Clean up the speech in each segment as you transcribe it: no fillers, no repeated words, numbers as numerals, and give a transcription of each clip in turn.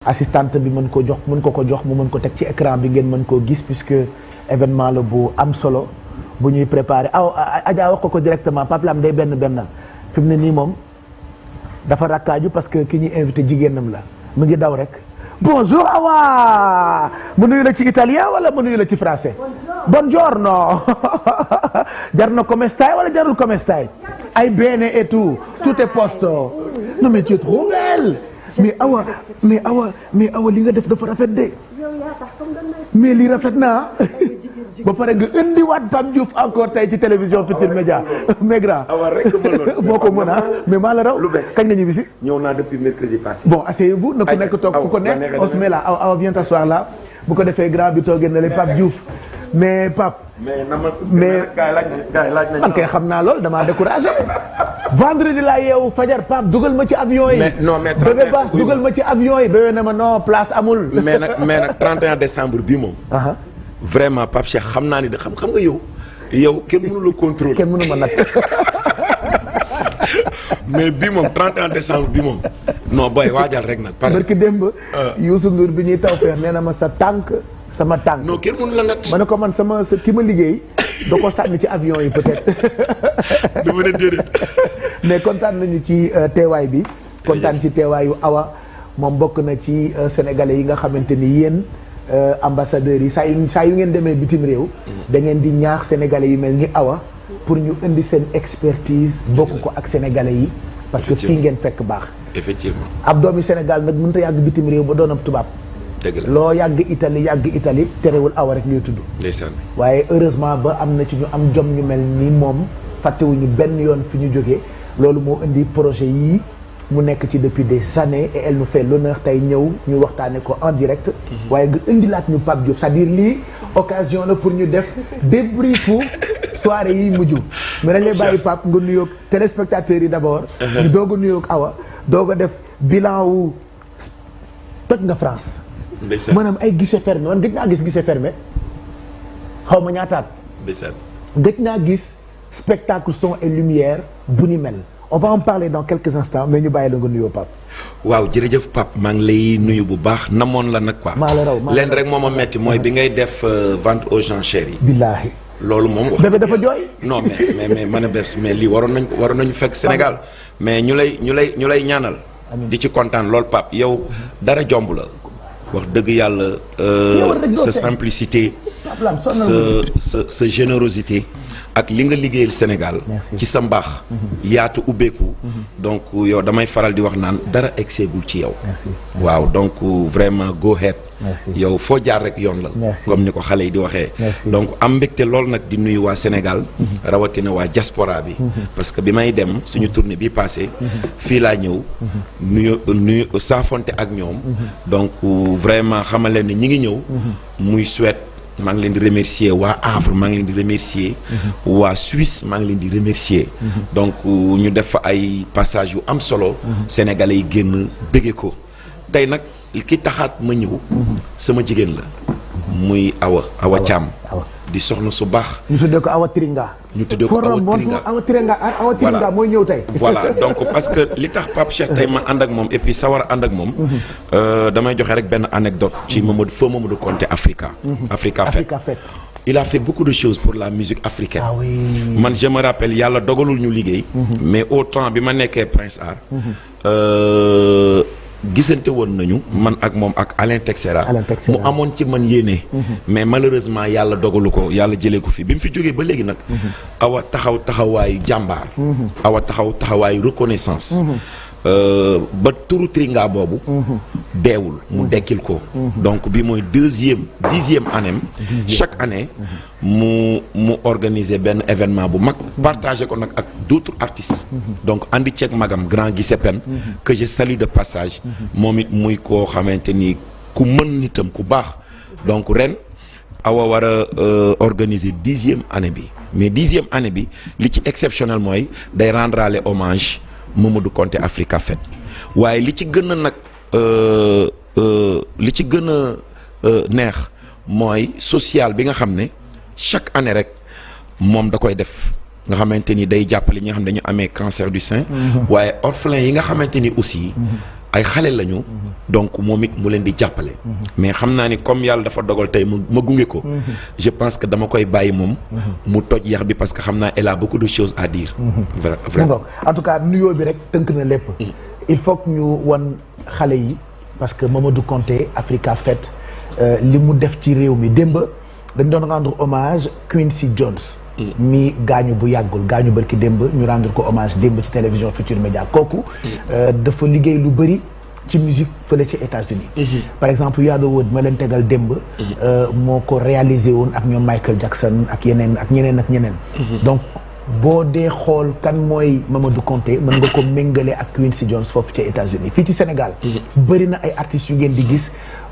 assistante bi mën ko jox mën ko jox mu mën ko teg ci écran bi ngeen mën koo gis puisque événement la bu am solo bu ñuy préparer Adja wax ko directement Pape Lam day benn fi mu ne nii moom dafa rakkaaju parce que ki ñuy invité jigéenam la mu ngi daw rek bonjour Awa mu nuyu la ci italien wala mu nuyu la ci français buongiorno jar na come stai wala jarul come stai ay bene et tout est posto non mais tu es trop belle mais Awa li nga def dafa rafet de mais lii rafet na ba pare nga indiwaat Pape Diouf encore tey ci télévision Futurs Médias mais grand Awa rek moo ko mën a mais maa la raw kañ nga ñibbi si ñëw naa depuis mercredi passé. bon asseyez-vous na ku nekk toog fu ko nekk on se met là Awa viens t'asseoir là bu ko defee grand bi toogee na le Pape Diouf mais Pape mais laaj nañu man kay xam naa lool damaa découragé vendredi laa yeewu fajar Pape dugal ma ci avion yi bébé Bass dugal ma ci avion yi bébé na ma non place amul mais nag 31 décembre bi moom vraiment Pape Cheikh xam naa ni de xam nga yow kenn mënu la contrôler kenn mënu ma natt mais bii moom 31 décembre bi moom non boy waajal rek nag pare barki démb Youssou Ndour bi ñuy taw feex nee na ma sama tànk non kenn mënu la natt ma ne ko man ki ma liggéey da ko sànni ci avion yi peut-être dama ne déedéet mais kontaan nañu ci teewaay bi kontaan ci teewaayu Awa moom bokk na ci sénégalais yi nga xamante ni yéen ambassadeurs yi saa yu ngeen demee bitim réew da ngeen di ñaax sénégalais yi mel ni Awa pour ñu indi seen expertise bokk ko ak sénégalais yi parce que fii ngeen fekk baax effectivement ab doomi Sénégal nag mënut a yàgg bitim réew ba doon ab tubaab dëgg la loo yàgg Italie terewul Awa rek ngay tudd ndeysaan waaye heureusement ba am na ci ñu am jom ñu mel ni moom fàttewuñu benn yoon fi ñu jógee loolu moo indi projet yii mu nekk ci depuis des années et elle nous fait l'honneur tey ñëw ñu waxtaane ko en direct waaye nga indilaat ñu Pape Diouf c'est-à-dire lii occasion la pour ñu def débriefu soirée yi mujj mais dañ lay bàyyi Pape nga nuyoog téléspectateurs yi d'abord ñu doog a nuyoog Awa doog a def bilan wu toj nga France maanaam ay guichet fermé man gëj naa gis guichet fermé xaw ma ñaataat gëj naa gis spectacle son et lumière bu ni mel on va en parler dans quelques instants mais ñu bàyyi la nga nuyoo Pape waaw jërëjëf Pape maa ngi lay nuyu bu baax namoon la nag quoi maa la raw leen rek moo ma metti mooy bi ngay def vente aux enchères yi billaahi loolu moom wax bébé dafa jooy non mais man a bes mais lii waroon nañu fekk Sénégal mais ñu lay ñaanal di ci kontaan loolu Pape yow dara jomb la wax dëgg yàlla sa simplicité sa générosité ak li nga liggéeyal Sénégal ci sa mbaax yaatu ubbeeku donc yow damay faral di wax naan dara exeegul ci yow waaw donc vraiment go ahead yow foo jaar rek yoon la comme ni ko xale yi di waxee donc am mbégte lool nag di nuyu waa Sénégal rawatina waa diaspora bi parce que bi may dem suñu tournée bi passé fii laa ñëw nuyu saafonte ak ñoom donc vraiment xamal leen ne ñi ngi ñëw muy Suède maa ngi leen di remercier waa Havre maa ngi leen di remercier waa Suisse maa ngi leen di remercier donc ñu def fa ay passage yu am solo sénégalais yi génn bëgge ko tey nag ki taxaat ma ñëw sama jigéen la muy Awa Thiam di soxna su baax ñu tuddee ko Awa Tiringa Awa Tiringa mooy ñëw tey voilà donc parce que li tax Pape Cheikh tey ma ànd ak moom et puis sawar ànd ak moom damay joxe rek benn anecdote ci Mamadou Konté Africa Fête il a fait beaucoup de choses pour la musique africaine man je me rappelle yàlla dogalul ñu liggéey mais au temps bi ma nekkee Prince Art gisante woon nañu man ak moom ak Alain Texera mu amoon ci man yéene mais malheureusement yàlla dogalu ko yàlla jëlee ko fi bi mu fi jógee ba léegi nag Awa taxawaayu jàmbaar Awa taxawaayu reconnaissance ba turu Tiringa boobu deewul mu dekkil ko donc bi mooy 10e année chaque année mu organiser benn événement bu mag partagé ko nag ak d'autres artistes donc andi ceeg magam grand Guissé Pène que je salue de passage moom it muy koo xamante ni ku mën nitam ku baax donc ren Awa war a organiser 10e année bi mais 10e année bi li ci exceptionnel mooy day rendraale hommage Mamadou Konté Africa Fête waaye li ci gën a nag li ci gën a neex mooy social bi nga xam ne chaque année rek moom da koy def nga xamante ni day jàppale ñi nga xam ne dañu amee cancer du sein waaye orphelin yi nga xamante ni aussi ay xale lañu. donc moom it mu leen di jàppale. mais xam naa ni comme yàlla dafa dogal tey ma gunge ko. je pense que dama koy bàyyi moom. mu toj yax bi parce que xam naa elle a beaucoup de choses à dire. vraiment en tout cas nuyoo bi rek tënk na lépp. il faut que ñu wan xale yi parce que Mamadou Konté Africa Fête li mu def ci réew mi démb dañ doon rendre hommage Quincy Jones. mi gaañu bu yàggul gaañu barki démb ñu rendre ko hommage démb ci télévision Futur Média kooku. dafa liggéey lu bëri ci musique fële ci États-Unis par exemple You Are The World ma leen tegal démb. moo ko réalisé woon ak ñoom Michael Jackson ak yeneen ak ñeneen. donc boo dee xool kan mooy Mamadou Konté mën nga ko méngale ak Quincy Jones foofu ci États-Unis fii ci Sénégal. bëri na ay artistes yu ngeen di gis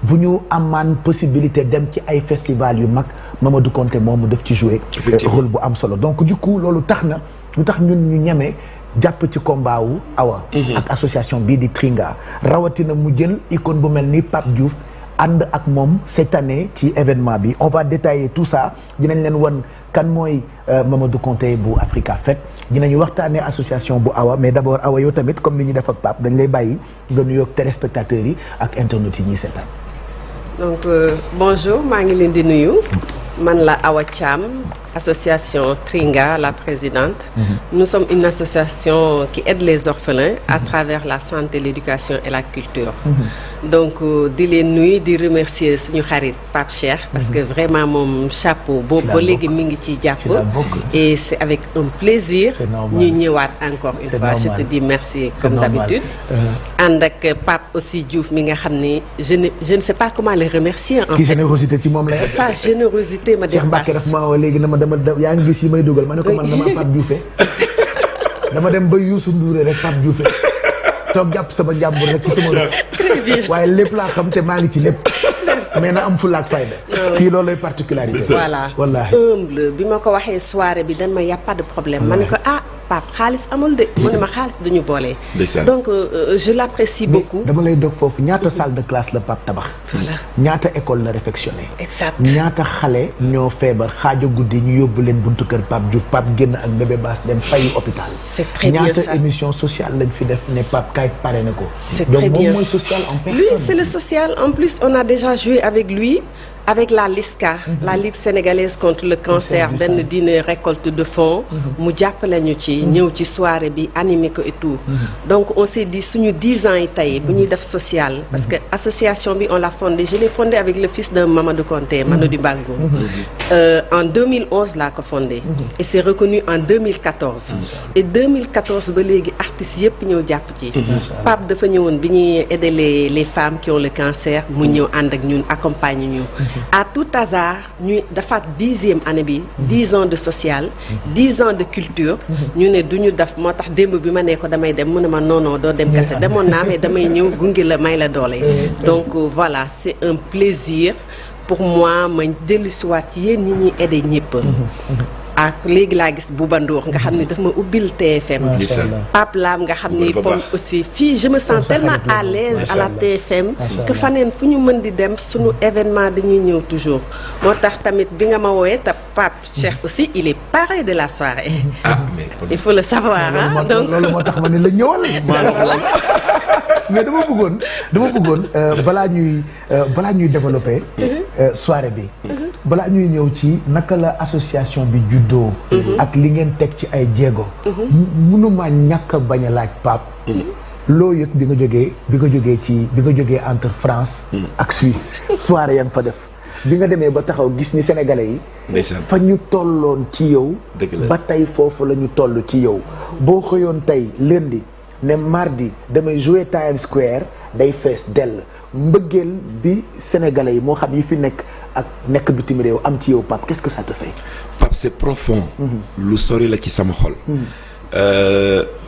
bu ñu amaan possibilité dem ci ay festival yu mag Mamadou Konté moom mu def ci jouer rôle bu am solo donc du coup loolu tax na lu tax ñun ñu ñeme jàpp ci combat wu Awa. ak association bii di Tringa rawatina mu jël icône bu mel ni Pape Diouf ànd ak moom cette année ci événement bi on va détailler tout ça dinañ leen wan kan mooy Mamadou Konté bu Africa Fête dinañu waxtaanee association bu Awa mais d'abord Awa yow tamit comme ni ñu def ak Pape dañ lay bàyyi nga nuyoog téléspectateurs yi ak internautes yi ñuy seetaan. donc bonjour maa ngi leen di nuyu man la Awa Thiam association Tringa la présidente. Nous sommes une association qui aide les orphelins à travers la santé, l'éducation et la culture. donc di leen nuyu di remercier suñu xarit Pape Cheikh parce que vraiment moom chapeau boobu ba léegi mi ngi ciy jàpp et c'est avec un plaisir ñu ñëwaat encore une fois je te dis merci comme d'habitude ànd ak Pape aussi Diouf mi nga xam ni je ne sais pas comment le remercier en fait générosité ci moom la sa générosité ma dépasse léegi dama yaa ngi gis yi may dugal ma ne ko man dama Pape Dioufé dama dem ba Youssou Ndour rek Pape Dioufé toog jàpp sama jàmbur rek ci sama très bien waaye lépp laa xam te maa ngi ci lépp mais na am fulla ak fayda kii loolu lay particularité voilà wallaahi humble bi ma ko waxee soirée bi dan ma y a pas de problème ma ne ko Pape xaalis amul de mu ne ma xaalis duñu boole donc je l'apprécie beaucoup dama lay dog foofu ñaata salle de classe la Pape tabax voilà ñaata école la réfectionné exact ñaata xale ñoo feebar xaajo guddi ñu yóbbu leen buntu kër Pape Diouf Pape génn ak bébé baas dem fayu hôpital c'est très bien ça ñaata émission sociale lañ fi def ne Pape kay pare na ko c'est très bien donc moom mooy social en personne lui c'est le social en plus on a déjà joué avec lui avec la LISCA la Ligue sénégalaise contre le cancer benn dîner récolte de fonds mu jàppale ñu ci ñëw ci soirée bi animé ko et tout donc on s'est dit suñu 10 ans yi tey bu ñuy def social parce que association bi on l'a fondée je l'ai fondée avec le fils de Mamadou Konté Manodi Bango en 2011 laa ko fondée et c'est reconnu en 2014 et 2014 ba léegi artistes yëpp ñëw jàpp ci Pape dafa ñëwoon bi ñuy aider les femmes qui ont le cancer mu ñëw ànd ak ñun accompagner ñu à tout hasard ñuy defaat 10e année bi 10 ans de social 10 ans de culture ñu ne duñu def moo tax démb bi ma ne ko damay dem mu ne ma non doo dem kese demoon naa mais damay ñëw gunge la may la doole donc voilà c'est un plaisir pour moi ma dellusiwaat ci yéen ñi ñuy aider ñëpp ak léegi laa gis Bouba Ndour nga xam ne daf ma ubbil TFM Pape Lam nga xam ni pom aussi fii je me sens tellement à l'aise à la TFM que faneen fu ñu mën di dem suñu événement dañuy ñëw toujours moo tax tamit bi nga ma woowee te Pape Cheikh aussi il est parrain de la soirée il faut le savoir donc loolu moo tax ma ne la ñëwal mais dama bëggoon balaa ñuy développer soirée bi balaa ñuy ñëw ci naka la association bi juddoo ak li ngeen teg ci ay jéego mënuma ñàkk a bañ a laaj Pape loo yëg bi nga jógee entre France ak Suisse soirée ya nga fa def bi nga demee ba taxaw gis ni sénégalais yi fa ñu tolloon ci yow ba tey foofu la ñu toll ci yow boo xëyoon tey lundi ne mardi damay jouer Times Square day fees dell mbëggeel bi sénégalais yi moo xam yi fi nekk bitim réew am ci yow Pape qu'est-ce que ça te fait Pape c'est profond lu sori la ci sama xol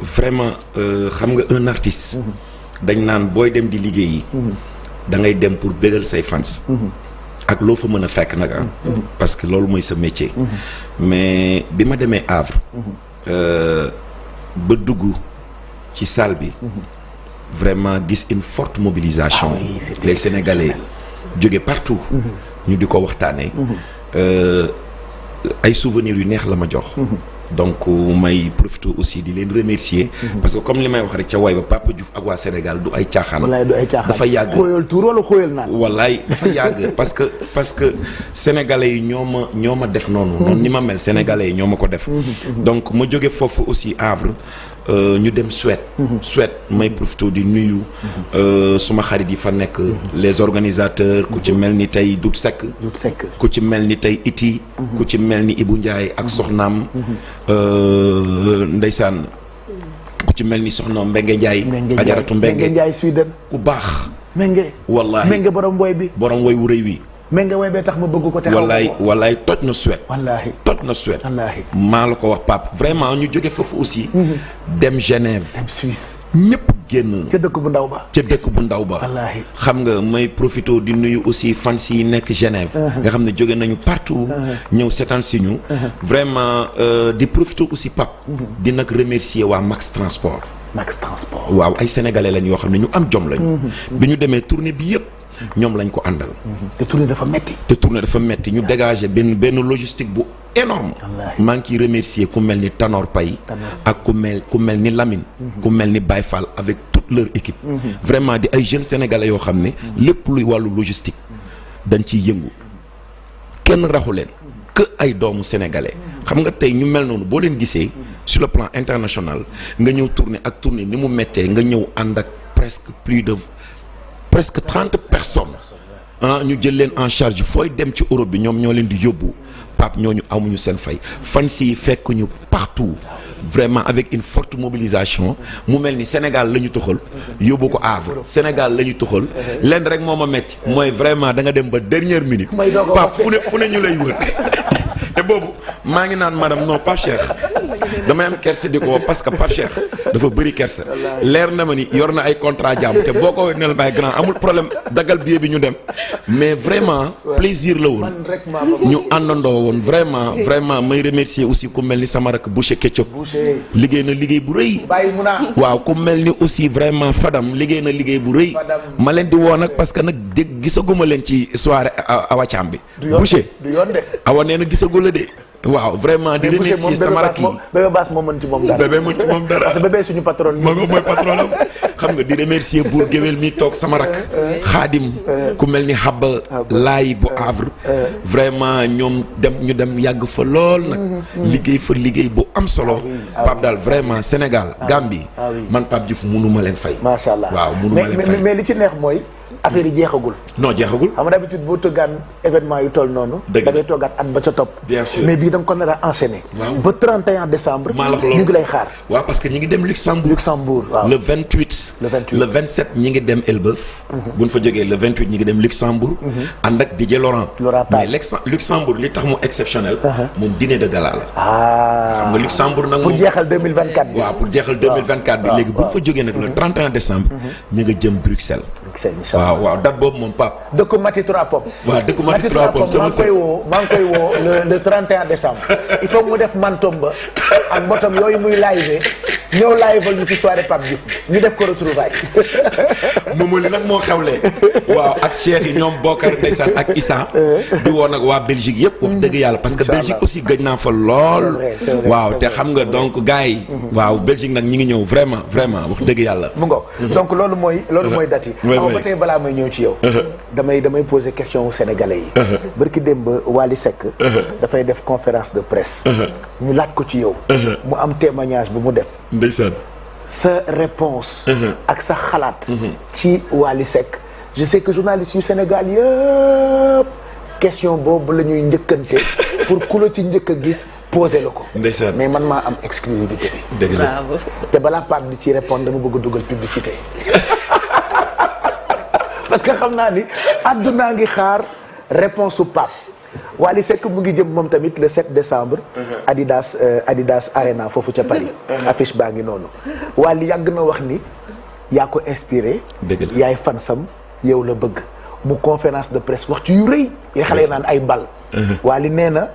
vraiment xam nga un artiste dañ naan booy dem di liggéeyi da ngay dem pour bégal say fans ak loo fa mën a fekk nag parce que loolu mooy sa métier mais bi ma demee Havre ba dugg ci salle bi vraiment gis une forte mobilisation les Sénégalais jóge partout ñu di ko waxtaanee ay souvenirs yu neex la ma jox donc may profité aussi di leen remercier. parce que comme li may wax rek ca way ba Papa Diouf ak waa Sénégal du ay caaxaan. wallaay du ay caaxaan dafa yàgg xóoyal tuur wala xóoyal naan. wallaay dafa yàgg parce que sénégalais yi ñoo ma def noonu. noonu ni ma mel sénégalais yi ñoo ma ko def. donc ma jóge foofu aussi Havre. ñu dem Suède. Suède may profité di nuyu. suma xarit yi fa nekk. les organisateurs ku ci mel ni tey Dout Seck. ku ci mel ni tey Iti. ku ci mel ni Ibou Ndiaye ak soxnaam. ndeysaan ku ci mel ni soxnaam Mbengue Ndiaye. ajaratu Mbengue Ndiaye Sweden. ku baax. Mbengue. wallaahi Mbengue borom woy bi. borom woy wu rëy wi. Mbengue woy bee tax ma bëgg ko te wallaay toj na Suède. wallaahi toj na Suède. wallaahi maa la ko wax Pape vraiment ñu jóge foofu aussi. dem Genève. dem Suisse. ñëpp génn. ca dëkk bu ndaw ba. ca dëkk bu ndaw ba. wallaahi xam nga may profité di nuyu aussi fans yi nekk Genève. nga xam ne jóge nañu partout. ñëw seetaan si ñu. vraiment di profité aussi Pape. di nag remercier waa Max Transport. waaw ay sénégalais lañ yoo xam ne ñu am jom lañu. bi ñu demee tournée bi yëpp. ñoom lañ ko àndal. te tournée dafa metti. ñu dégager benn logistique bu énorme. maa ngi ciy remercier ku mel ni Tanor Paye. ak ku mel ni Lamine. ku mel ni Baye Fall avec toute leur équipe. vraiment di ay jeunes sénégalais yoo xam ne. lépp luy wàllu logistique dañ ciy yëngu kenn raxu leen que ay doomu sénégalais. xam nga tey ñu mel noonu boo leen gisee sur le plan international nga ñëw tournée ni mu méttee nga ñëw ànd ak presque 30 personnes ñu jël leen en charge fooy dem ci Europe bi ñoom ñoo leen di yóbbu Pape ñooñu amuñu seen fay fan si fekk ñu partout vraiment avec une forte mobilisation mu mel ni Sénégal la ñu toxal yóbbu ko Havre Sénégal la ñu toxal lenn rek moo ma metti mooy vraiment da nga dem ba dernière minute Pape fu ne ñu lay wër te boobu maa ngi naan madame non Pape Cheikh damay am kerse di ko parce que Pape Cheikh dafa bëri kerse leer na ma ni yor na ay contrat jàmm te boo ko nel may grand amul problème dagal billet bi ñu dem mais vraiment plaisir la woon ñu àndandoo woon vraiment may remercier aussi ku mel ni sama rak Boucher Ketchup liggéey na liggéey bu rëy waaw ku mel ni aussi vraiment Fadam liggéey na liggéey bu rëy ma leen di woo nag parce que nag dégg gisaguma leen ci soirée Awa Thiam bi Boucher Awa nee na gisagula de waaw vraiment di remercier sama rakk yi bébé baas moo mën ci moom dara parce que bébé suñu patron mooy patron am xam nga di remercier buur géwél mi toog sama rakk xaadim ku mel ni Habba laay bu Havre vraiment ñoom ñu dem yàgg fa lool nag liggéey fa liggéey bu am solo Pape daal vraiment Sénégal Gambie man Pape Diouf mënuma leen fay macha allah waaw mënuma leen fay mais li ci neex mooy affaire yi jeexagul. non jeexagul. xam nga d'habitude boo tëggaan événement yu toll noonu. da ngay toggaat at ba ca topp. bien sûr mais bii da nga ko nar a enchaîner. waaw ba 31 décembre. maa la wax loolu ñu ngi lay xaar. waaw parce que ñi ngi dem Luxembourg. waaw le 28. le 27 ñi ngi dem Elbeuf. bu ñu fa jógee le 28 ñi ngi dem Luxembourg. ànd ak DJ Laurent. mais Luxembourg li tax mu exceptionnel. moom dîner de gala la. xam nga Luxembourg nag moom pour jeexal 2024 bi. waaw pour jeexal 2024 bi léegi bu ñu fa jógee nag le 31 décembre. ñu nga jëm Bruxelles. waaw date boobu moom Pape. dëkku Mati Trois Pommes. waaw dëkku Mati Trois Pommes sama sër maa ngi koy woo le 31 décembre. il faut mu def mantom ba ak mbotom yooyu muy live ñëw live ñu ci soirée Pape Diouf ñu def ko retrouvaille. moomu li nag moo xewlee. waaw ak Cheikh yi ñoom Bokar ndeysaan ak Issa. di woo nag waa Belgique yëpp. wax dëgg yàlla parce que Belgique aussi gëj naa fa lool. waaw te xam nga donc gars yi. waaw Belgique nag ñi ngi ñëw vraiment wax dëgg yàlla. mu ngo donc loolu mooy date yi. ba tey balaa may ñëw ci yow. damay poser question wu sénégalais yi. barki démb Wally Seck. dafay def conférence de presse. ñu laaj ko ci yow. mu am témoignage bu mu def. ndeysaan. sa réponse ak sa xalaat. ci Wally Seck. je sais que journaliste yu Sénégal yëpp question boobu la ñuy njëkkante pour ku la ci njëkk a gis poser la ko. ndeysaan mais man maa am exclusivité bi. dëgg la te balaa Pape di ci répondre dama bëgg a dugal publicité. parce que xam naa ni àddunaa ngi xaar réponse su Pape Wally Seck mu ngi jëm moom tamit le 7 décembre. Adidas Arena foofu ca Paris. affiche baa ngi noonu. Wally yàgg na wax ni yaa ko inspiré. dëgg la yaay fansam yow la bëgg mu conférence de presse wax ci yu rëy. yi xale yi naan ay bal. Wally nee na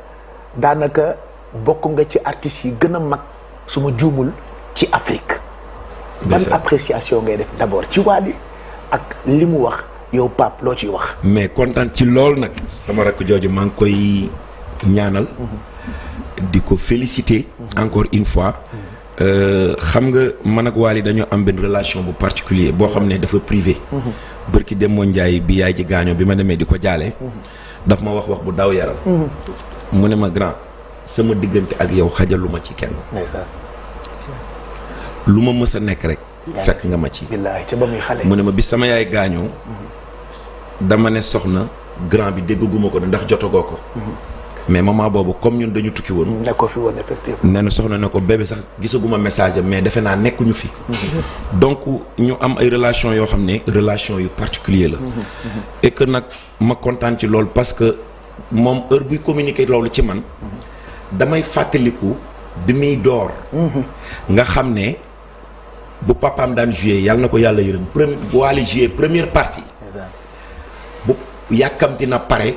daanaka bokk nga ci artistes yi gën a mag su ma juumul ci Afrique. ban appréciation ngay def d'abord ci Wally ak li mu wax yow Pape loo ciy wax. mais kontaan ci lool nag sama rakk jooju maa ngi koy ñaanal di ko féliciter encore une fois xam nga man ak Wally dañoo am benn relation bu particulier boo xam ne dafa privé bërki Demba Ndiaye bi yaay ji gaañoo bi ma demee di ko jaale daf ma wax bu daw yaram mu ne ma grand sama diggante ak yow xajaluma ci kenn lu ma mës a nekk rek fekk nga ma ci mu ne ma bi sama yaay gaañoo dama ne soxna grand bi dégguma ko ndax jotagoo ko mais moment boobu comme ñun dañu tukki woon nekkoo fi woon effectivement nee na soxna ne ko bébé sax gisaguma message am mais defe naa nekkuñu fi donc ñu am ay relation yoo xam ne relation yu particulier la et que nag ma kontaan ci loolu parce que moom heure buy communiquer loolu ci man damay fàttaliku bi muy door nga xam ne bu papaam daan joué yàlla na ko yàlla yërëm Wally joué première partie bu yàkkamti na pare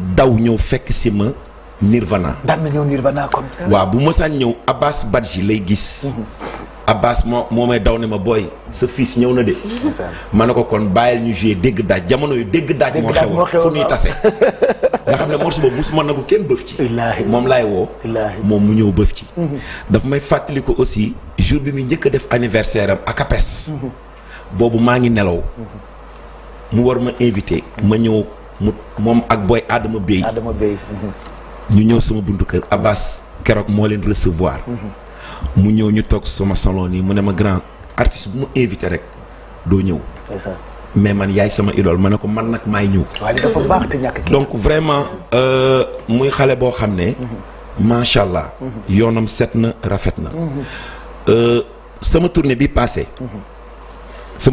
daw ñëw fekk si ma Nirvana. daan na ñëw Nirvana kon. waaw bu mësaan ñëw Abbas Badji lay gis. Abbas moo may daw ne ma booy sa fils ñëw na de. ma ne ko kon bàyyil ñu joué dégg daaj jamono yu dégg daaj. moo xew fu ñuy tase. nga xam ne morceau boobu musuma nagu kenn bëf ci. moom laay woo. moom mu ñëw bëf ci. daf may fàttali ko aussi jour bi muy njëkk a def anniversaire am ak APES. boobu maa ngi nelaw. mu war ma invité. ma ñëw moom ak booy Adama Bey. ñu ñëw sama buntu kër Abbas keroog moo leen recevoir. mu ñëw ñu toog sama salon nii mu ne ma grand artiste bu ma invité rek doo ñëw. mais man yaay sama idole ma ne ko man nag maay ñëw. waaye dafa baax te ñàkk kii. donc vraiment muy xale boo xam ne. macha allah. yoonam set na rafet na. sama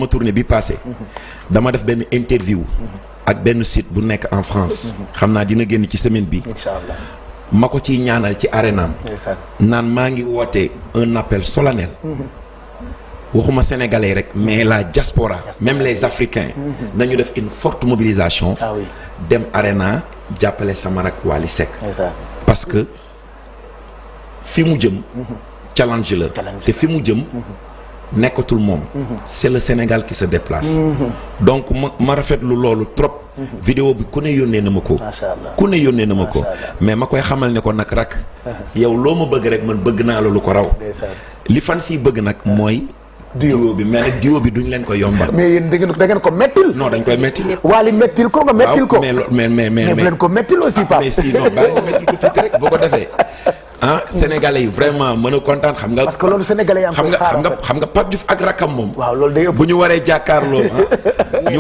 tournée bi passé. dama def benn interview. ak benn site bu nekk en France. xam naa dina génn ci semaine bi. Inch'Allah. ma ko ciy ñaanal ci arénaam. naan maa ngi woote un appel solennel. waxuma sénégalais rek mais la diaspora même les africains. nañu def une forte mobilisation. dem aréna jàppale sama rak Wally Seck. parce que fi mu jëm. challenge la te fi mu jëm. nekkatul moom. c'est le Sénégal qui se déplace. donc ma rafetlu loolu trop. vidéo bi ku ne yónnee na ma ko. ku ne yónnee na ma ko. mais ma koy xamal ne ko nag rak. yow loo ma bëgg rek man bëgg naa la lu ko raw. li fan si bëgg nag mooy. duo bi mais nag duo bi duñ leen ko yombal. mais yéen da ngeen ko mettil. non dañ koy mettil. Wally mettil ko nga mettil ko. mais bu leen ko mettil aussi Pape. mais si non bàyyi nga mettil ko tuuti rek boo ko defee. Sénégalais yi vraiment mën a kontaan xam nga. parce que loolu Sénégalais yi xam nga Pape Diouf ak rakam moom. waaw loolu day ëpp bu ñu waree jàkkaarloo. ñu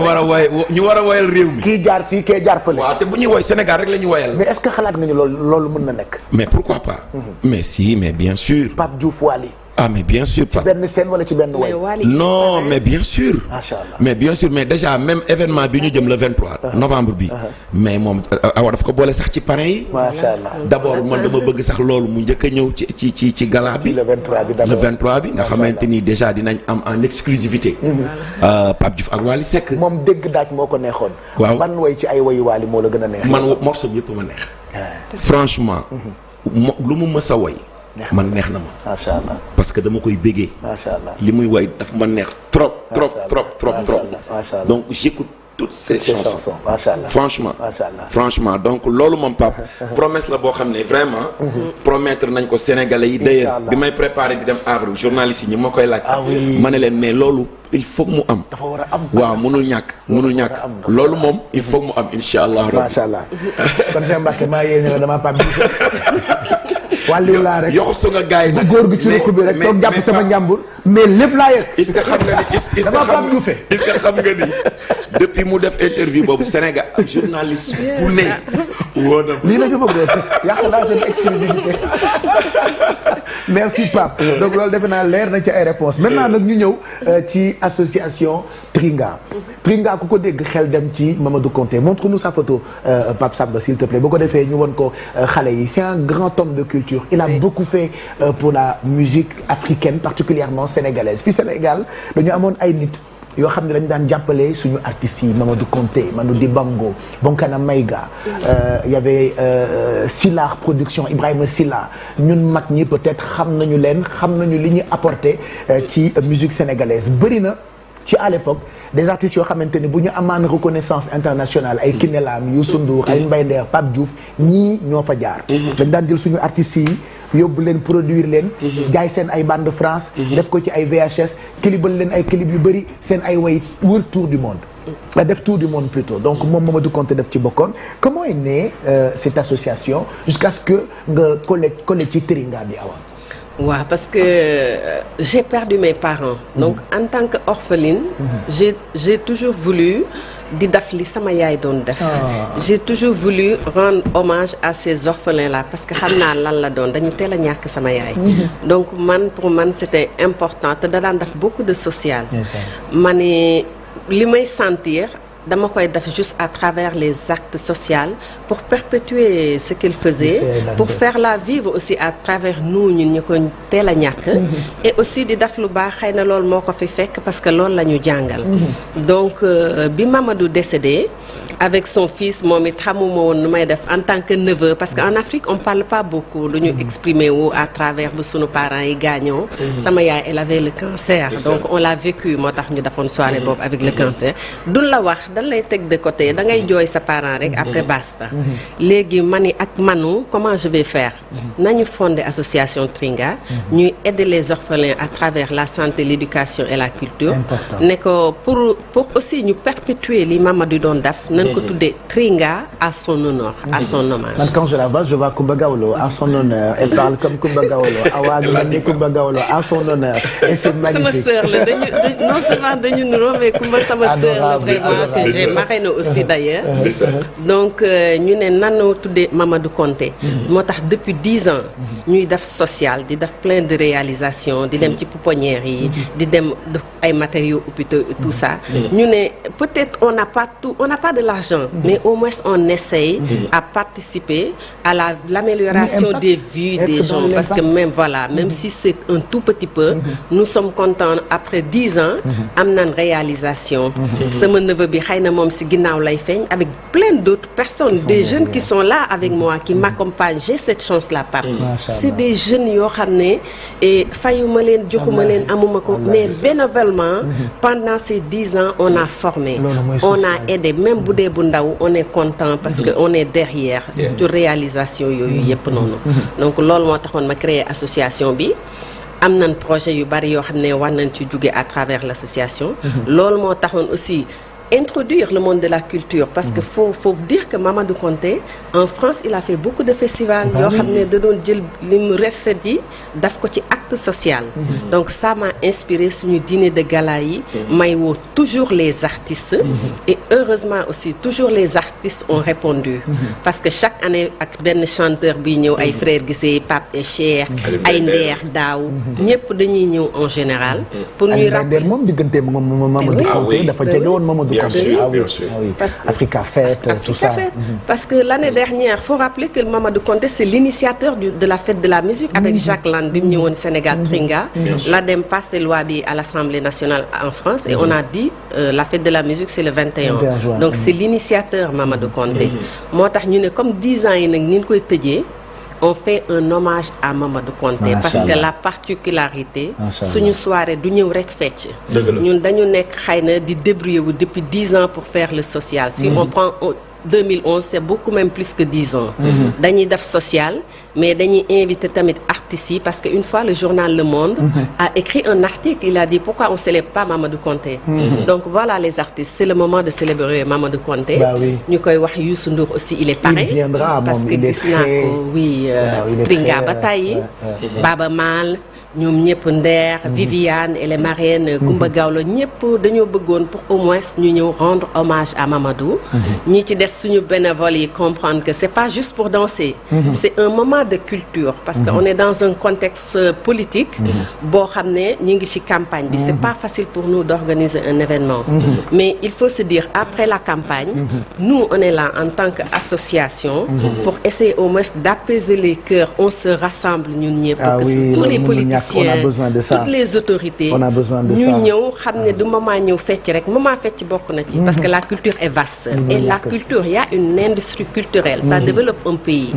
war a woyal réew mi. kii jaar fii kee jaar fële. waaw te bu ñuy woy Sénégal rek la ñu woyal. mais est-ce que xalaat nga ñu loolu mën na nekk. mais pourquoi pas. mais si mais bien sûr. Pape Diouf Wally. mais bien sûr ci benn scène wala ci benn woy. non mais bien sûr. macha allah mais bien sûr mais déjà même événement bi ñu jëm le 23 novembre bi. mais moom awa daf ko boole sax ci parrain yi. macha allah d'abord man dama bëgg sax loolu mu njëkk a ñëw ci gala bi. le 23 bi d'abord le 23 bi nga xamante ni déjà dinañ am en exclusivité. Pape Diouf ak Wally Seck. moom dégg daaj moo ko neexoon. waaw ban woy ci ay woyu Wally moo la gën a neex. man morceau bi yëpp ma neex. franchement. lu mu mës a woy. man neex na ma. macha allah parce que dama koy bégee. macha allah li muy woy daf ma neex trop. donc j'écoute toutes ces chansons. macha allah franchement. macha allah franchement donc loolu moom Pape. promesse la boo xam ne vraiment. promettre nañ ko Sénégalais yi. d'ailleurs bi may préparé di dem Havre journaliste yi ñi ma koy laaj. ma ne leen mais loolu il faut mu am. dafa war a am. waaw mënul ñàkk. loolu moom il faut mu am incha allah. macha allah kon Cheikh Mbacke maa yéene la dama Pape Diouf. wàllu laa rek yox su nga gaay nag góor gi ci ruq bi rek toog jàpp sama njàmbur mais lépp laa yëg. est-ce que xam nga ni est-ce que xam nga ni depuis mu def interview boobu Sénégal journaliste bu ne woo na lii la ñu bëgg yàq naa seen exclusivité merci Pape donc loolu defe naa leer na ci ay réponses maintenant nag ñu ñëw ci association Tringa ku ko dégg xel dem ci Mamadou Konté montre-nous sa photo Pape Samba s'il te plaît boo ko defee ñu won ko xale yi c'est un grand homme de culture il a beaucoup fait pour la musique africaine particulièrement sénégalaise fii Sénégal dañu amoon ay nit yoo xam ne dañu daan jàppale suñu artistes yi Mamadou Konté Manu Dibango Bonkana Maïga y avait Silar production Ibrahima Silla ñun mag ñi peut-être xam nañu leen xam nañu li ñu apporté ci musique sénégalaise bëri na ci à l'époque des artistes yoo xamante ni bu ñu amaan reconnaissance internationale ay Kiné Lam Youssou Ndour ay Mbaye Nder Pape Diouf ñii ñoo fa jaar dañ daan jël suñu artistes yi yóbbu leen produire leen jaay seen ay bande de France def ko ci ay VHS clipal leen ay clip yu bëri seen ay way wër tour du monde def tour du monde plutôt donc moom Mamadou Konté def ci bokkoon comment est née cette association jusqu'à ce que nga collé ci Tringa bi Awa waaw parce que j'ai perdu mes parents donc en tant que orpheline j'ai toujours voulu di def li sama yaay doon def j'ai toujours voulu rendre hommage à ces orphelins là parce que xam naa lan la doon dañu teel a ñàkk sama yaay donc pour man c'était important te da daan def beaucoup de social ma ne li may sentir dama koy def juste à travers les actes sociaux pour perpétuer ce qu'il faisait pour faire la vivre aussi à travers nous ñun ñu ko teel a ñàkk et aussi di def lu baax xëy na loolu moo ko fi fekk parce que loolu la ñu jàngal donc bi Mamadou décédé avec son fils moom it xamuma woon nu may def en tant que neveu parce que en Afrique on parle pas beaucoup lu ñu exprimer wu à travers bu sunu parents yi gaañoo sama yaay elle avait le cancer donc on l'a vécu moo tax ñu defoon soirée boobu avec le cancer duñ la wax dañ lay teg de côté da ngay jooy sa parent rek après basta léegi mani ak manu comment je vais faire nañu fonder association Tringa ñuy aider les orphelins à travers la santé l'éducation et la culture ne ko pour aussi ñu perpétuer li Mamadou doon def nañ ko tuddee Tringa à son honneur à son hommage man quand je la vois je vois Coumba Gawlo à son honneur elle parle comme Coumba Gawlo Awa ni Coumba Gawlo à son honneur et c'est magnifique sama sœur la dañu non seulement dañu niroo mais Coumba sama sœur la vraiment que j'ai marraine aussi d'ailleurs donc ñu ne nanu tuddee Mamadou Konté moo tax depuis 10 ans ñuy def social di def plein de réalisations di dem ci pouponnières yi di dem ay matériaux hôpitaux tout ça ñu ne peut-être on n'a pas de l'argent mais au moins on essaye à participer à l'amélioration des vies des gens parce que même voilà même si c'est un tout petit peu nous sommes contents après 10 ans am nañ réalisation sama neveu bi xëy na moom si ginnaaw lay feeñ avec plein d'autres personnes des jeunes qui sont là avec moi qui m'accompagnent j'ai cette chance là Pape c'est des jeunes yoo xam ne fayuma leen joxuma leen amuma ko mais bénévolement pendant ces 10 ans on a formé on a aidé même bu dee bu ndaw on est content parce que on est derrière de réalisation yooyu yëpp noonu donc loolu moo taxoon ma créer association bi am nañ projet yu bari yoo xam ne war nañ ci jóge à travers l'association loolu moo taxoon aussi introduire le monde de la culture parce que faut dire que Mamadou Konté en France il a fait beaucoup de festivals yoo xam ne da doon jël li mu recette yi daf ko ci acte social donc ça m'a inspiré suñu dîner de gala yi may woo toujours les artistes et heureusement aussi toujours les artistes ont répondu parce que chaque année ak benn chanteur bi ñëw ay frères Guissé Pape et Cheikh ay Ndeer Daaw ñëpp dañuy ñëw en général pour ñuy rappeler moom diggante moom Mamadou Konté dafa jege woon Mamadou Bien sûr, bien sûr. Parce que Africa Fête, tout ça. Parce que l'année dernière, faut rappeler que Mamadou Konté c'est l'initiateur de la fête de la musique avec Jacques Land bi mu ñëwoon Sénégal Tringa. La dem passé loi bi à l'Assemblée nationale en France et on a dit la fête de la musique c'est le 21 juin. Donc c'est l'initiateur Mamadou Konté. moo tax ñu ne comme 10 ans yi nag ni ñu koy tëjee. On fait un hommage à Mamadou Konté parce que la particularité suñu soirée du ñëw rek fecc ñun dañu nekk xëy na di débrouiller wu depuis 10 ans pour faire le social si on prend 2011 c'est beaucoup même plus que 10 ans dañuy def social mais dañuy inviter tamit artistes yi parce que une fois le journal Le Monde a écrit un article il a dit pourquoi on célèbre pas Mamadou Konté donc voilà les artistes c'est le moment de célébrer Mamadou Konté ñu koy wax Youssou Ndour aussi il est parrain parce que gis naa ko oui Tringa ba tey Baba Maal ñoom ñëpp Nder Viviane et les marraines Coumba Gawlo ñëpp dañoo bëggoon pour au moins ñu ñëw rendre hommage à Mamadou ñi ci des suñu bénévoles yi comprendre que c'est pas juste pour danser c'est un moment de culture parce que on est dans un contexte politique boo xam ne ñu ngi ci campagne bi c'est pas facile pour nous d'organiser un événement mais il faut se dire après la campagne nous on est là en tant qu'association pour essayer au moins d'apaiser les cœurs on se rassemble ñun ñëpp pour que tous les politiciens politiciens, on a besoin de ça. toutes les autorités. On a besoin de ñu ça. ñëw xam ne du moment ñëw fecc rek moment fecc bokk na ci. parce que la culture est vaste. et la culture, il y a une industrie culturelle. ça développe un pays.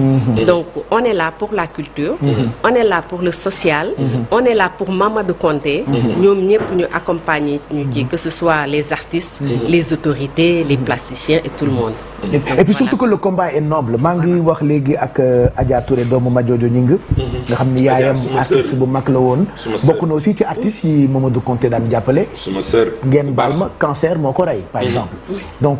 donc on est là pour la culture. on est là pour le social. on est là pour Mamadou Konté. ñoom ñëpp ñu accompagner ñu ci que ce soit les artistes. les autorités les plasticiens et tout le monde. et puis surtout que le combat est noble maa ngi wax léegi ak Adja Touré doomu Madiodio Ñing nga xam ni yaayam artiste bu mag la woon bokk na aussi ci artistes yi Mamadou Konté daan jàppale suma sœur ngeen baal ma cancer moo ko rey par exemple donc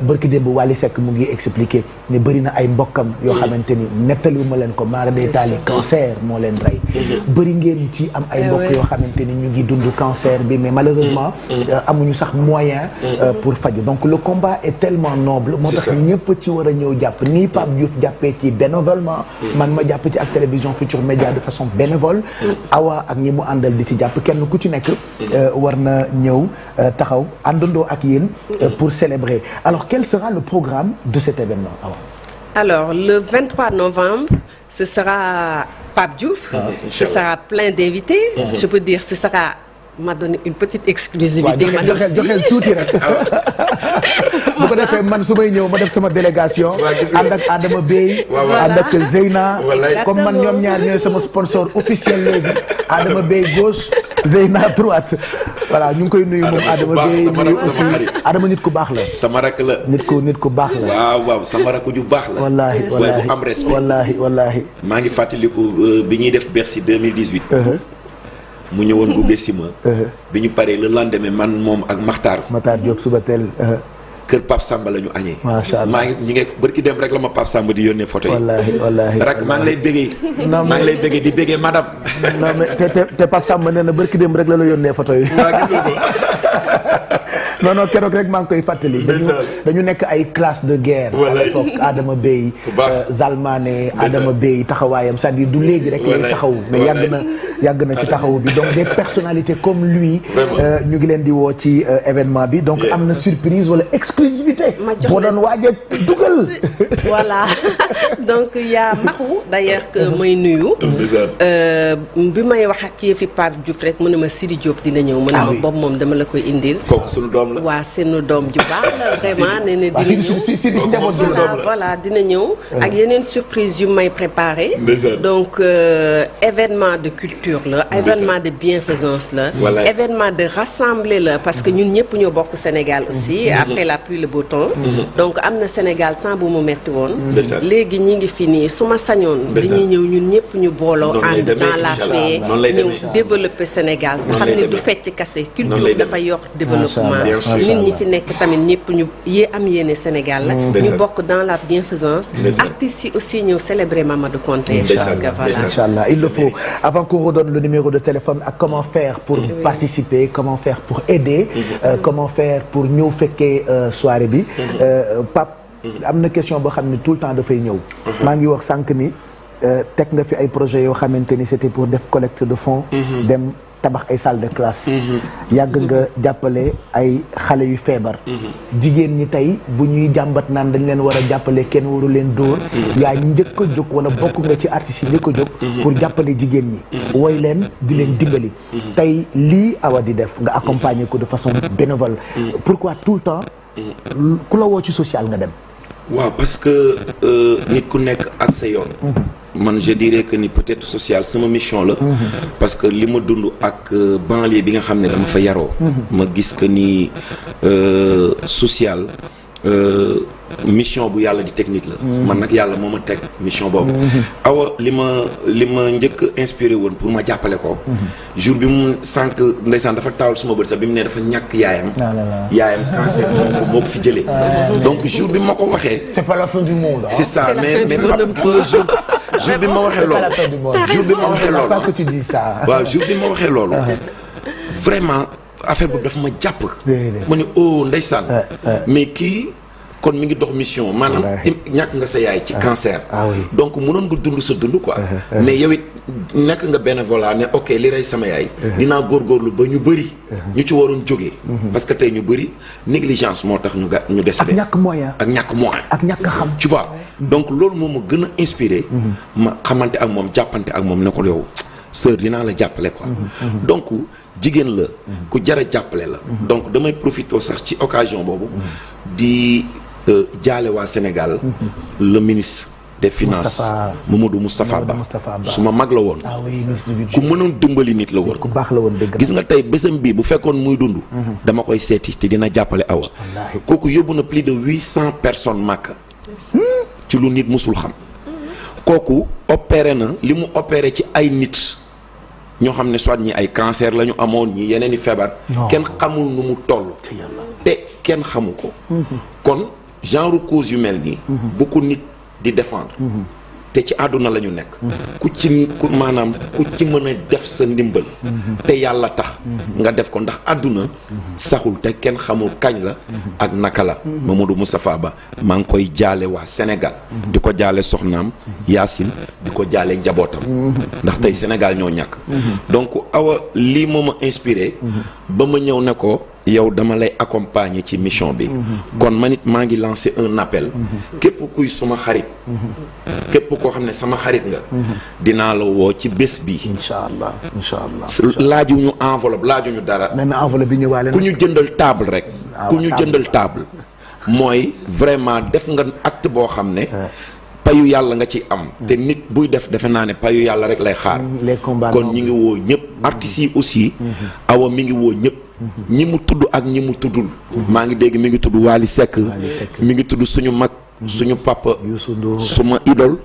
bërki démb Wally Seck mu ngi expliqué ne bëri na ay mbokkam yoo xamante ni nettaliwuma leen ko maara day taali cancer moo leen rey bëri ngeen ci am ay mbokk yoo xamante ni ñu ngi dund cancer bi mais malheureusement amuñu sax moyen pour faju donc le combat est tellement noble moo tax ñëpp ci war a ñëw jàpp nii Pape Diouf jàppee ci bénévolement man ma jàpp ci ak télévision Futurs Médias de façon bénévole Awa ak ñi mu àndal di ci jàpp kenn ku ci nekk war na ñëw taxaw àndandoo ak yéen pour célébrer. Alors, quel sera le programme de cet événement? Alors, le 23 novembre, ce sera Pape Diouf, ce sera plein d'invités. Je peux dire, ce sera, m'a donné une petite exclusivité. joxeel tuuti rek bu ko defee man su may ñëw ma def sama délégation ànd ak Adama Bey ànd ak Zeyna comme man ñoom ñaar ñooy sama sponsor officiel léegi Adama Bey gauche Zeyna droite voilà ñu ngi koy nuyu moom Adama Bey nuyu aussi Adama nit ku baax la sama rak la nit ku baax la waaw sama rak ju baax la wallaahi bu am respect wallaahi maa ngi fàttaliku bi ñuy def Bercy 2018 mu ñëwoon gunge si ma bi ñu paree le lendemain man moom ak Makhtar Diop suba teel kër Pape Samba la ñu añee. macha allah maa ngi ñi ngi bërki dem rek la ma Pape Samba di yónnee photo yi. wallaahi rek maa ngi lay bëggee. non maa ngi lay bëggee di bëggee madame. non mais te Pape Samba nee na bërki dem rek la yónnee photo yi. non keroog rek maa ngi koy fàttali. dañu nekk ay classe de guerre. à l'époque Adama Bey. Zalmané Adama Bey taxawaayam c'est-à-dire du léegi rek lay taxaw mais yàgg na ci taxawu bi donc des personnalités comme lui. ñu ngi leen di woo ci événement bi donc am na surprise wala exclusivité. boo doon waaj a dugal. voilà donc y a Mahou d'ailleurs que may nuyu. bi may wax ak kii fi Pape Diouf rek mu ne ma Sidi Diop dina ñëw. mu ne ma boobu moom dama la koy indil. kooku sunu doom la. waa sunu doom ju baax la vraiment nee na dina ñëw voilà dina ñëw. ak yeneen surprise yu may préparé. donc événement de culture la. événement de bienfaisance la. événement de rassembler la parce que ñun ñëpp ñoo bokk Sénégal aussi. après la pluie le beau temps. donc am na Sénégal temps bu mu metti woon. léegi ñi ngi fi nii su ma sañoon. dañuy ñëw ñun ñëpp ñu booloo. ànd dans la paix ñëw développer Sénégal. nga xam ne du fecc kase culture dafa yor développement. nit ñi fi nekk tamit ñëpp ñu am yéene Sénégal la. ñu bokk dans la bienfaisance. artistes yi aussi ñëw célébrer Mamadou Konté. Inch'Allah il le faut avant qu'on redonne le numéro de téléphone ak comment faire pour participer comment faire pour aider. comment faire pour ñëw fekkee soirée bi. Pape am na question boo xam ne tout le temps dafay ñëw. maa ngi wax sànq ni teg nga fi ay projets yoo xamante ni c'était pour def collecte de fonds. dem tabax ay salle de classe. yàgg nga jàppale ay xale yu feebar. jigéen ñi tey bu ñuy jàmbat naan dañ leen war a jàppale kenn waru leen dóor. yaa njëkk a jóg wala bokk nga ci artistes yi njëkk a jóg. pour jàppale jigéen ñi. woy leen di leen dimbali. tey lii Awa di def nga accompagner ko de façon bénévole. pourquoi tout le temps ku la woo ci social nga dem. waaw parce que nit ku nekk ak sa yoon. man je dirais que ni peut-être social sama mission la. parce que li ma dund ak banlieue bi nga xam ne dama fa yaroo. ma gis que ni social mission bu yàlla di technique la. man nag yàlla moo ma teg mission boobu. Awa li ma njëkk inspiré woon pour ma jàppale ko. jour bi mu sànq ndeysaan dafa taawal suma bët sax bi mu ne dafa ñàkk yaayam. yaayam cancer moo ko fi jëlee. donc jour bi ma ko waxee. c'est pas la fin du monde. c'est ça mais jour bi ma waxee loolu. jour bi ma waxee loolu. pas que tu dis ça. waaw jour bi ma waxee loolu. vraiment affaire boobu dafa ma jàpp. ma ne oh ndeysaan. mais kii. kon mi ngi dox mission maanaam ñàkk nga sa yaay ci cancer. donc mënoon nga dund sa dund quoi. mais yow it nekk nga bénévolat ne ok li rey sama yaay. dinaa góorgóorlu ba ñu bëri. ñu ci waroon jógee. parce que tey ñu bëri négligence moo tax ñu décédé. ak ñàkk moyen. ak ñàkk xam. tu vois donc loolu moom ma gën a inspiré. ma xamante ak moom jàppante ak moom ne ko yow sœur dinaa la jàppale quoi. donc jigéen la. ku jar a jàppale la. donc damay profité sax ci occasion boobu. di jaale waa Sénégal. le ministre des finances Mamadou Moustapha Ba su ma mag la woon. ku mënoon dimbali nit la woon. ku baax la woon dëgg gis nga tey bésam bii bu fekkoon muy dund. dama koy seeti te dina jàppale Awa. kooku yóbbu na plus de 800 personnes Makka. ci lu nit musul xam. kooku opéré na li mu opéré ci ay nit ñoo xam ne soit ñi ay cancer la ñu amoon ñi yeneen i feebar. kenn xamul nu mu toll. te kenn xamu ko. kon genre cause yu mel nii. bu ko nit di défendre. te ci àdduna la ñu nekk. ku ci maanaam ku ci mën a def sa ndimbal. te yàlla tax. nga def ko ndax àdduna. saxul te kenn xamul kañ la. ak naka la. Mamadou Moustapha Ba maa ngi koy jaale waa Sénégal. di ko jaale soxnaam Yacine di ko jaale njabootam. ndax tey Sénégal ñoo ñàkk. donc Awa lii moo ma inspiré. ba ma ñëw ne ko. yow dama lay accompagner ci mission bi. kon man it maa ngi lancé un appel. képp kuy suma xarit. képp koo xam ne sama xarit nga. dinaa la woo ci bés bi. incha allah incha allah. laajuñu enveloppe laajuñu dara. même enveloppe bi ñëwaale ku ñu jëndal table rek. ku ñu jëndal table. mooy vraiment def nga acte boo xam ne. payu yàlla nga ci am. te nit buy def defe naa ne payu yàlla rek lay xaar. kon ñi ngi woo ñëpp. artistes yi aussi. Awa mi ngi woo ñëpp. ñi mu tudd ak ñi mu tuddul. maa ngi dégg mi ngi tudd Wally Seck. mi ngi tudd suñu mag. suñu papa. suma idole.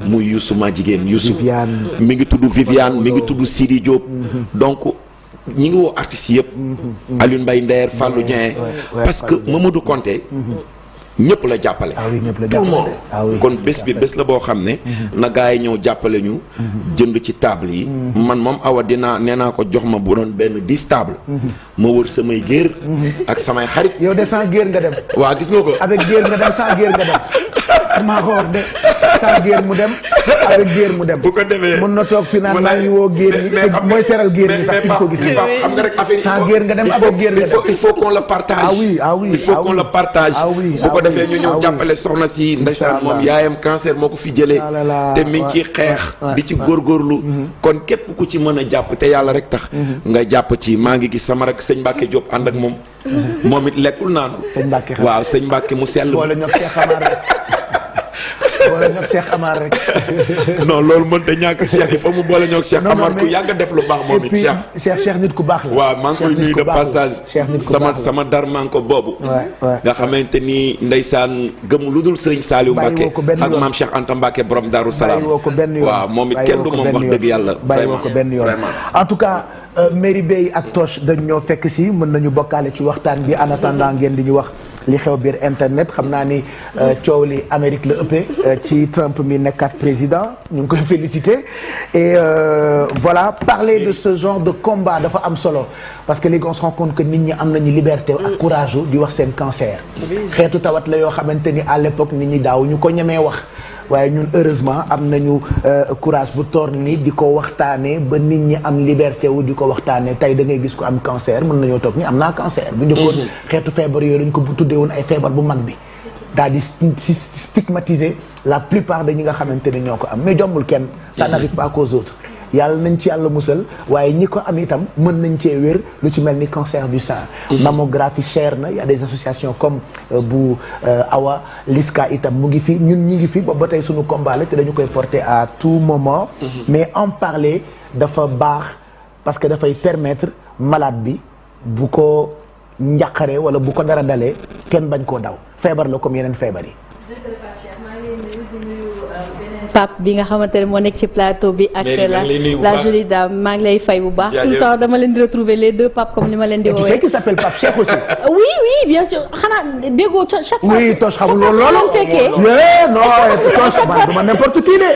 muy Youssou ma jigéen Youssou. mi ngi tudd Viviane mi ngi tudd Sidi Diop. donc ñi ngi woo artistes yëpp. Alioune Mbaye Nder Fallou Dieng. parce que Mamadou Konté. ñëpp la jàppale. tout le monde kon bés bi bés la boo xam ne. na gaa yi ñëw jàppale ñu. jënd ci table yi. man moom Awa nee naa ko jox ma bu doon benn 10 table. ma wër samay géer. ak samay xarit. yow de sans géer nga dem. waaw gis nga ko. avec géer nga dem sans géer nga dem. maa ko wax de sans géer mu dem. avec géer mu dem. bu ko defee mën na toog fi naan maa ngi woo géer ñi. mooy teral géer ñi sax fi ko gis. xam nga rek affaire yi sans géer nga dem avec géer nga dem. il faut qu'on le partage. il faut qu'on le partage. bu ko defee ñu ñëw jàppale soxna si ndeysaan moom yaayam cancer moo ko fi jëlee. te mi ngi ciy xeex. di ci góorgóorlu. kon képp ku ci mën a jàpp te yàlla rek tax. nga jàpp ci maa ngi gis sama rek sëñ Mbacke Diop ànd ak moom. moom it lekkul naanu. waaw sëñ Mbacke mu sell. wala ñoo Cheikh Amar rek. wala ñoo Cheikh Amar rek. non loolu mënta ñàkk Cheikh il faut mu boole ñoo Cheikh Amar ku yàgg def lu baax moom it. Cheikh nit ku baax la. waaw maa ngi koy nuyu de passage. sama dar maa ngi ko boobu. nga xamante ni ndeysaan gëm lu dul Serigne Saliou Mbacke ak maam Cheikh Anta Mbacke borom Darou Salaam. waaw moom it kenn du moom wax dëgg yàlla. vraiment en tout cas. Merry Beye ak Toch dañ ñoo fekk si mën nañu bokkaale ci waxtaan bi en attendant ngeen di ñu wax li xew biir internet xam naa ni coow li Amérique la ëppee ci Trump mi nekkaat président ñu ngi koy féliciter et voilà parler de ce genre de combat dafa am solo parce que léegi on se rend compte que nit ñi am nañu liberté ak courage di wax seen cancer xeetu tawat la yoo xamante ni à l'époque nit ñi daaw ñu ko ñemee wax waaye ñun heureusement am nañu courage bu toor ni di ko waxtaanee ba nit ñi am liberté wu di ko waxtaanee tey da ngay gis ko am cancer mën nañoo toog ni am naa cancer. bu njëkkoon xeetu feebar yooyu dañ ko tuddee woon ay feebar bu mag bi daal di stigmatiser la plupart de ñi nga xamante ne ñoo ko am mais jombul kenn. ça n'arrive pas qu'aux autres. yàlla nañ ci yàlla musal waaye ñi ko am itam mën nañ cee wér lu ci mel ni cancer du sein. mammographie cher na y a des associations comme bu Awa Liska itam mu ngi fi ñun ñi ngi fi ba tey suñu combat la te dañu koy porter à tout moment. mais en parler dafa baax parce que dafay permettre malade bi bu ko njaqare wala bu ko dara dalee kenn bañ koo daw feebar la comme yeneen feebar yi. Pape bi nga xamante ne moo nekk ci plateau bi ak la jolie dame maa ngi lay fay bu baax tout le temps dama leen di retrouver les deux Pape comme ni ma leen di woowee. tu sais qu'il s'appelle Pape Cheikh aussi. oui bien sûr xanaa déggoo chaque fois. oui Toch xamul loolu fekkee. non Toch man duma n'importe qui de.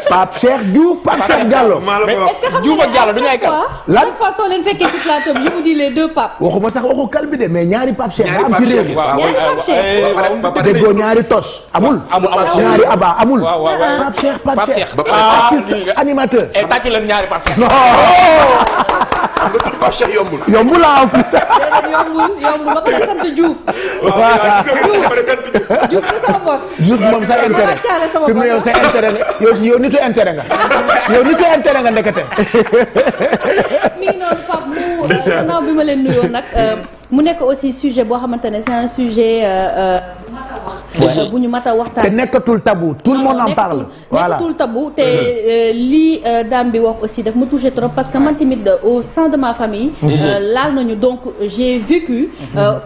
Pape Cheikh Diouf Pape Cheikh Diallo. est-ce que xam nga lan fois soo leen fekkee ci plateau bi je vous dis les deux Pape. waxuma sax waxu kal bi de mais ñaari Pape Cheikh. ñaari Pape Cheikh. déggoo ñaari Toch amul. ñaari Aba amul. Pape Cheikh artiste animateur. et tàccu leen ñaari Pape Cheikh. xam nga tur Pape Cheikh yombul. yombul en plus. déedéet yombul ba pare sant Diouf. Diouf de sama bos. Diouf moom sa intérêt fi mu ne yow sa intérêt yow nitu intérêt nga. yow nitu intérêt nga ndekete. mi ngi noonu Pape mu gannaaw bi ma leen nuyoo nag mu nekk aussi sujet boo xamante ne c'est un sujet bu ñu mat a waxtaan. te nekkatul tabou tout le monde en parle. voilà nekkatul tabou te lii dame bi wax aussi daf ma touché trop parce que man tamit au sein de ma famille. laal nañu donc j'ai vécu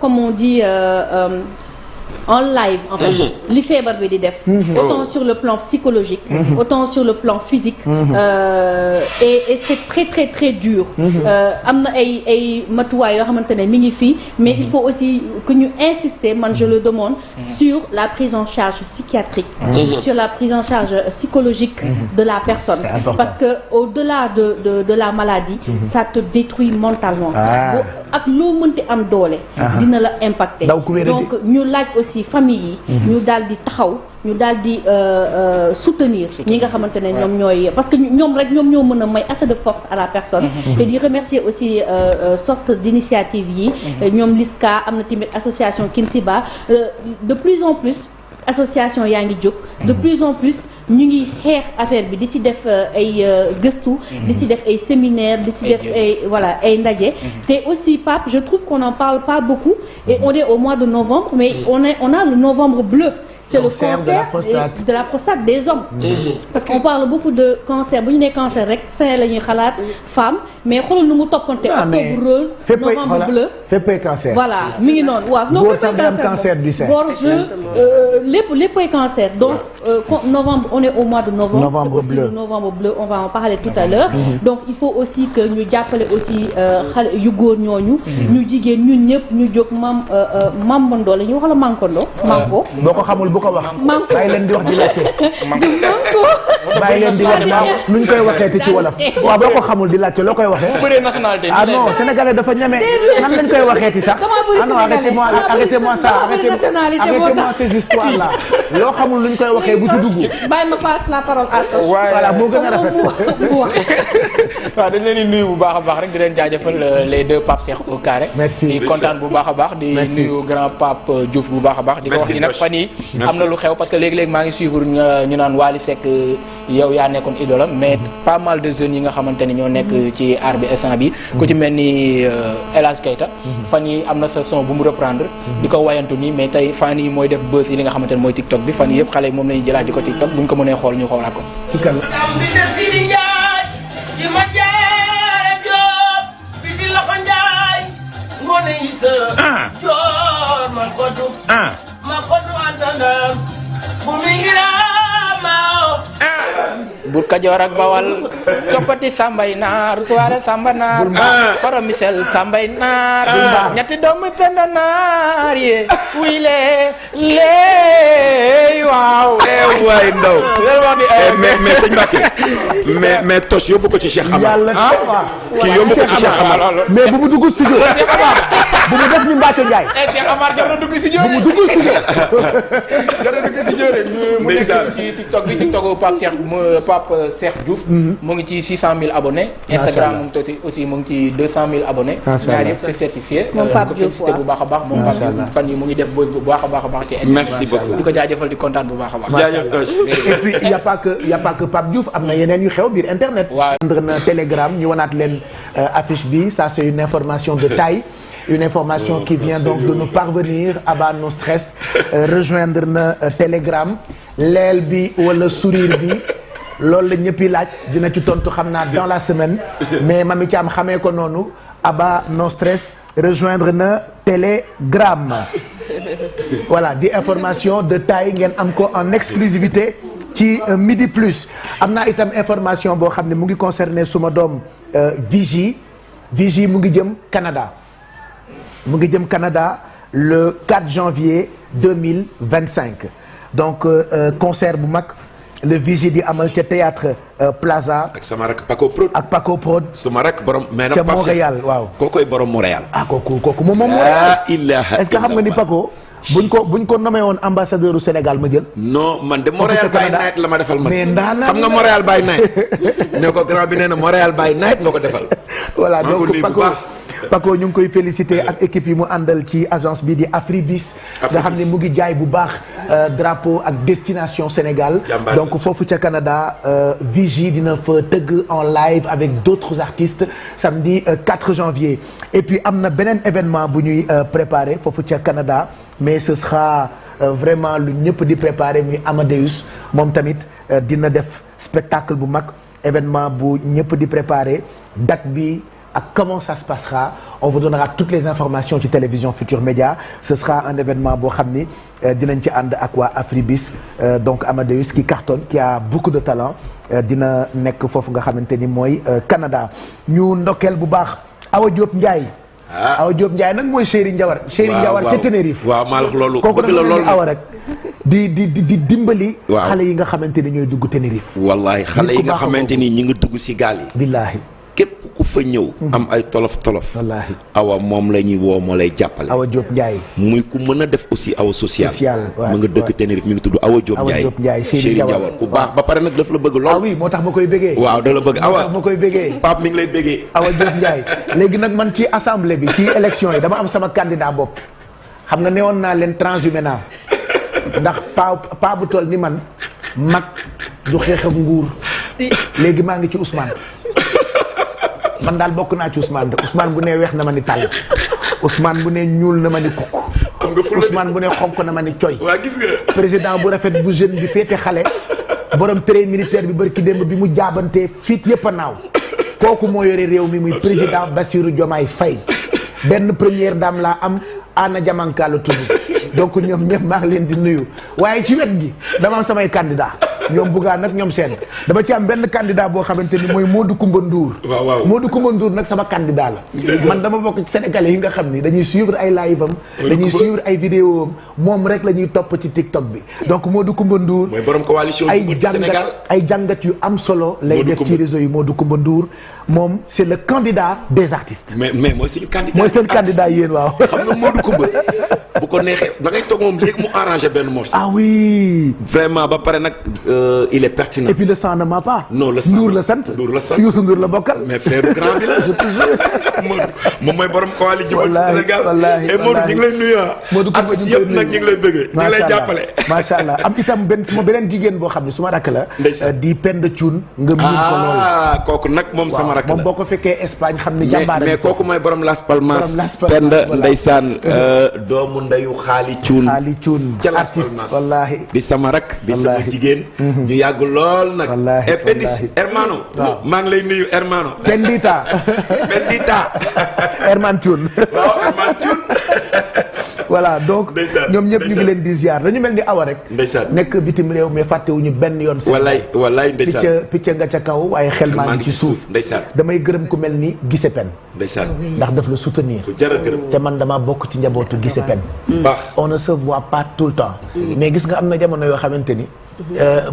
comme on dit. En live en fait li feebar bi di def autant sur le plan psychologique autant sur le plan physique et c'est très très très dur am na ay matuwaay yoo xamante ne mi ngi fii mais il faut aussi que ñu insister man je le demande sur la prise en charge psychiatrique sur la prise en charge psychologique de la personne parce que au-delà de la maladie ça te détruit mentalement ak loo mënti am doole dina la impacter donc ñu laaj aussi famille yi ñu daal di taxaw ñu daal di soutenir ñi nga xamante ne ñoom ñooy parce que ñoom rek ñoom ñoo mën a may assez de force à la personne et di remercier aussi sorte d'initiative yi ñoom LISCA am na tamit association Kinsiba de plus en plus association yaa ngi jóg de plus en plus ñu ngi xeex affaire bi di ci def ay gëstu di ci def ay séminaire di ci def ay voilà ay ndaje te aussi Pape je trouve qu'on n'en parle pas beaucoup et on est au mois de novembre mais on a le novembre bleu c'est le cancer de la prostate des hommes parce qu'on parle beaucoup de cancer bu ñu nee cancer rek sein la ñuy xalaat femme mais xoolal nu mu toppante octobre rose novembre bleu féppay cancer voilà mi ngi noonu waaw non féppay cancer du sein gorge léppay cancer donc novembre on est au mois de novembre c'est aussi le novembre bleu on va en parler tout à l'heure donc il faut aussi que ñu jàppale aussi xale yu góor ñooñu ñu jigéen ñun ñëpp ñu jóg mambandoo la ñu wax la mankondo manko boo ko xamul bu ko wax manko bàyyi leen di wax di laajte manko bàyyi leen di wax nuñ koy waxeeti ci wolof waaw boo ko xamul di laajte loo koy waxee bu bëree nationalité ah non sénégalais dafa ñeme nan lañ koy waxeeti sax ah non arrêtez-moi ça arrêtez-moi ces histoires là loo xamul luñ koy waxee bu ci dugg bàyyi ma passe la parole à toi voilà moo gën a rafet waaw dañ leen di nuyu bu baax a baax rek di leen jaajëfal les deux Pape Cheikh au carré merci di kontaan bu baax a baax di nuyu grand Pape Diouf bu baax a baax di ko wax ni nag fan yi am na lu xew parce que léegi-léegi maa ngi suivre ñu naan Wally Seck yow yaa nekkoon idolam mais pas mal de jeunes yi nga xamante ni ñoo nekk ci art bi instant bi ku ci mel ni El Hadj Keita fan yi am na sa son bu mu reprendre di ko wayantu nii mais tey fan yi mooy def buzz yi li nga xamante ni mooy TikTok bi fan yi yëpp xale yi moom lañuy jëlaat di ko TikTok bu ñu ko mënee xool ñu xoolaat ko Bur Kajoor ak Bawal coppati sambay naar soirée samba naar faro misel sambay naar ñetti doomu penda naar ye wuy lee waaw waay ndaw mais sëñ Mbacké mais tos yóbbu ko ci Cheikh Amar kii yóbbu ko ci Cheikh Amar mais bu mu dugg studio bu mu def ni Mbacké Ndiaye Cheikh Amar jar na dugg studio bu mu dugg studio jar na dugg studio rek mu nekk ci TikTok bi TikTok Pape Cheikh Diouf mu ngi ci 600 000 abonnés Instagram moom aussi mu ngi ci 200 000 abonnés ñaar yëpp c'est certifié moom Pape Diouf bu baax a baax moom Pape Diouf fan yi mu ngi def buzz bu baax a baax ci merci beaucoup di ko jaajëfal di kontaan bu baax a baax jaajëf Toch et puis il y a pas que Pape Diouf am na yeneen yu xew biir internet na Telegram ñu wanaat leen affiche bi ça c'est une information de taille une information qui vient donc de nous parvenir Abba No Stress rejoindre na Telegram leel bi wala sourire bi loolu la ñëpp yi laaj dina ci tontu xam naa dans la semaine mais Mami Thiam xamee ko noonu Abba No Stress rejoindre na Telegram voilà di information de taille ngeen am ko en exclusivité ci Midi Plus am naa itam information boo xam ne mu ngi concerné suma doom Vigie mu ngi jëm Canada le 4 janvier 2025 donc concert bu mag le Vigie di amal ca théâtre Plaza. ak sama rak Paco Prod. ak Paco Prod. sama rak borom mais nag ca Montréal waaw. kookoy borom Montréal. kooku moom Montréal. ilaha est-ce que xam nga ni Paco. buñ ko nommé woon ambassadeur u Sénégal ma jël. non man de Montréal by night la ma defal man. mais ndaanaan xam nga Montréal by night. ne ko grand bi nee na Montréal by night nga ko defal. voilà donc Paco ñu ngi koy féliciter ak équipe yi mu àndal ci agence bi di Afribis. nga xam ne mu ngi jaay bu baax drapeau ak destination Sénégal. donc foofu ca Canada Vigie dina fa tëgg en live avec d'autres artistes samedi 4 janvier. et puis am na beneen événement bu ñuy préparer foofu ca Canada mais ce sera vraiment lu ñëpp di préparer muy Amadeus moom tamit dina def spectacle bu mag événement bu ñëpp di préparer date bi. ak comment ça se passera on vous donnera toutes les informations ci télévision Futur Média ce sera un événement boo xam ni dinañ ci ànd ak waa Afribis donc Amadeus qui cartonne qui a beaucoup de talent dina nekk foofu nga xamante ni mooy Canada ñu ndokkeel bu baax Awa Diop Ndiaye. Awa Diop Ndiaye nag mooy Chéri Ndiawar. Chéri Ndiawar ca Tenerife. waaw maa la loolu kooku bëgg la loolu Awa rek. di dimbali. waaw xale yi nga xamante ni ñooy dugg Tenerife. wallaay xale yi nga xamante ni ñi ngi dugg si gaal yi. billaahi. képp ku fa ñëw. am ay tolof. wallaahi Awa moom la ñuy woo moo lay jàppale. Awa Diop Ndiaye. muy ku mën a def aussi awa social. waaw mu nga dëkk Tenerife mi ngi tudd Awa Diop Ndiaye. Awa Diop Ndiaye Chéri Ndiawar ku baax ba pare nag daf la bëgg lool. ah oui moo tax ma koy bëggee. waaw da la bëgg Awa moo tax ma koy bëggee. Pape mi ngi lay bëggee. Awa Diop Ndiaye léegi nag man ci assemblée bi ci élection yi dama am sama candidat bopp xam nga newoon naa leen transhumé naa ndax pa bu toll ni man mag du xeex ak nguur léegi maa ngi ci Ousmane man daal bokk naa ci Ousmane bu ne weex na ma ni tàll Ousmane bu ne ñuul na ma ni kukk Ousmane bu ne xonk na ma ni coy. waa gis nga. président bu rafet bu jeune bi féete xale borom trait militaire bi barki démb bi mu jaabantee fiit yëpp a naaw kooku moo yore réew mi muy président Bassirou Diomaye Faye benn première dame laa am Anna Diamanka la tudd donc ñoom ñëpp maa ngi leen di nuyu waaye ci wet gi dama am samay candidat ñoom Bougane nag ñoom seen dama ci am benn candidat boo xamante ni mooy Modou Coumba Ndour. waaw Modou Coumba Ndour nag sama candidat la. man dama bokk ci sénégalais yi nga xam ni dañuy suivre ay live am. dañuy suivre ay vidéo am moom rek la ñuy topp ci TikTok bi. donc Modou Coumba Ndour. mooy borom coalition ay jàngat yu am solo. lay def ci réseau yi Modou Coumba Ndour moom c'est le candidat des artistes. mais mooy suñu candidat. mooy seen candidat yéen waaw. xam nga Modou Coumba bu ko neexee da ngay toog moom léegi mu arrangé benn morceau. ah oui. vraiment ba pare nag il est pertinent. et puis le sang ne ment pas. non le sang Ndour la sant. Ndour la sant Youssou Ndour la bokkal. mais frère grand bi la. je te jure moom mooy borom coalition Sénégal. wallaahi et Modou ñu ngi lay nuyu ah. Modou Coumba artistes yëpp nag ñu ngi lay bëggee. ñu ngi lay jàppale. macha allah am itam sama beneen jigéen boo xam ne suma rakk la. di Penda Thioune. nga miin ko lool kooku nag moom sama rakk la. moom boo ko fekkee Espagne xam ni jàmbaare mais kooku mooy borom Las Palmas. Penda ndeysaan doomu ndeyu xaali Thioune. xaali Thioune artiste wallaahi. di sama rakk di sama jigéen. ñu yàgg lool nag. wallaahi et Pendis hermano. maa ngi lay nuyu hermano. Pendita. Herman Thioune. waaw Herman Thioune. voilà donc ñoom ñëpp ñu ngi leen di ziar dañu mel ni Awa rek. ndeysaan nekk bitim réew mais fàttewuñu benn yoon. wallaay ndeysaan picc nga ca kaw waaye xel maa ngi ci suuf. ndeysaan damay gërëm ku mel ni Guissé Pène. ndeysaan ndax daf la soutenir. jar a gërëm. te man dama bokk ci njabootu Guissé Pène. baax on ne se voit pas tout le temps. mais gis nga am na jamono yoo xamante ni.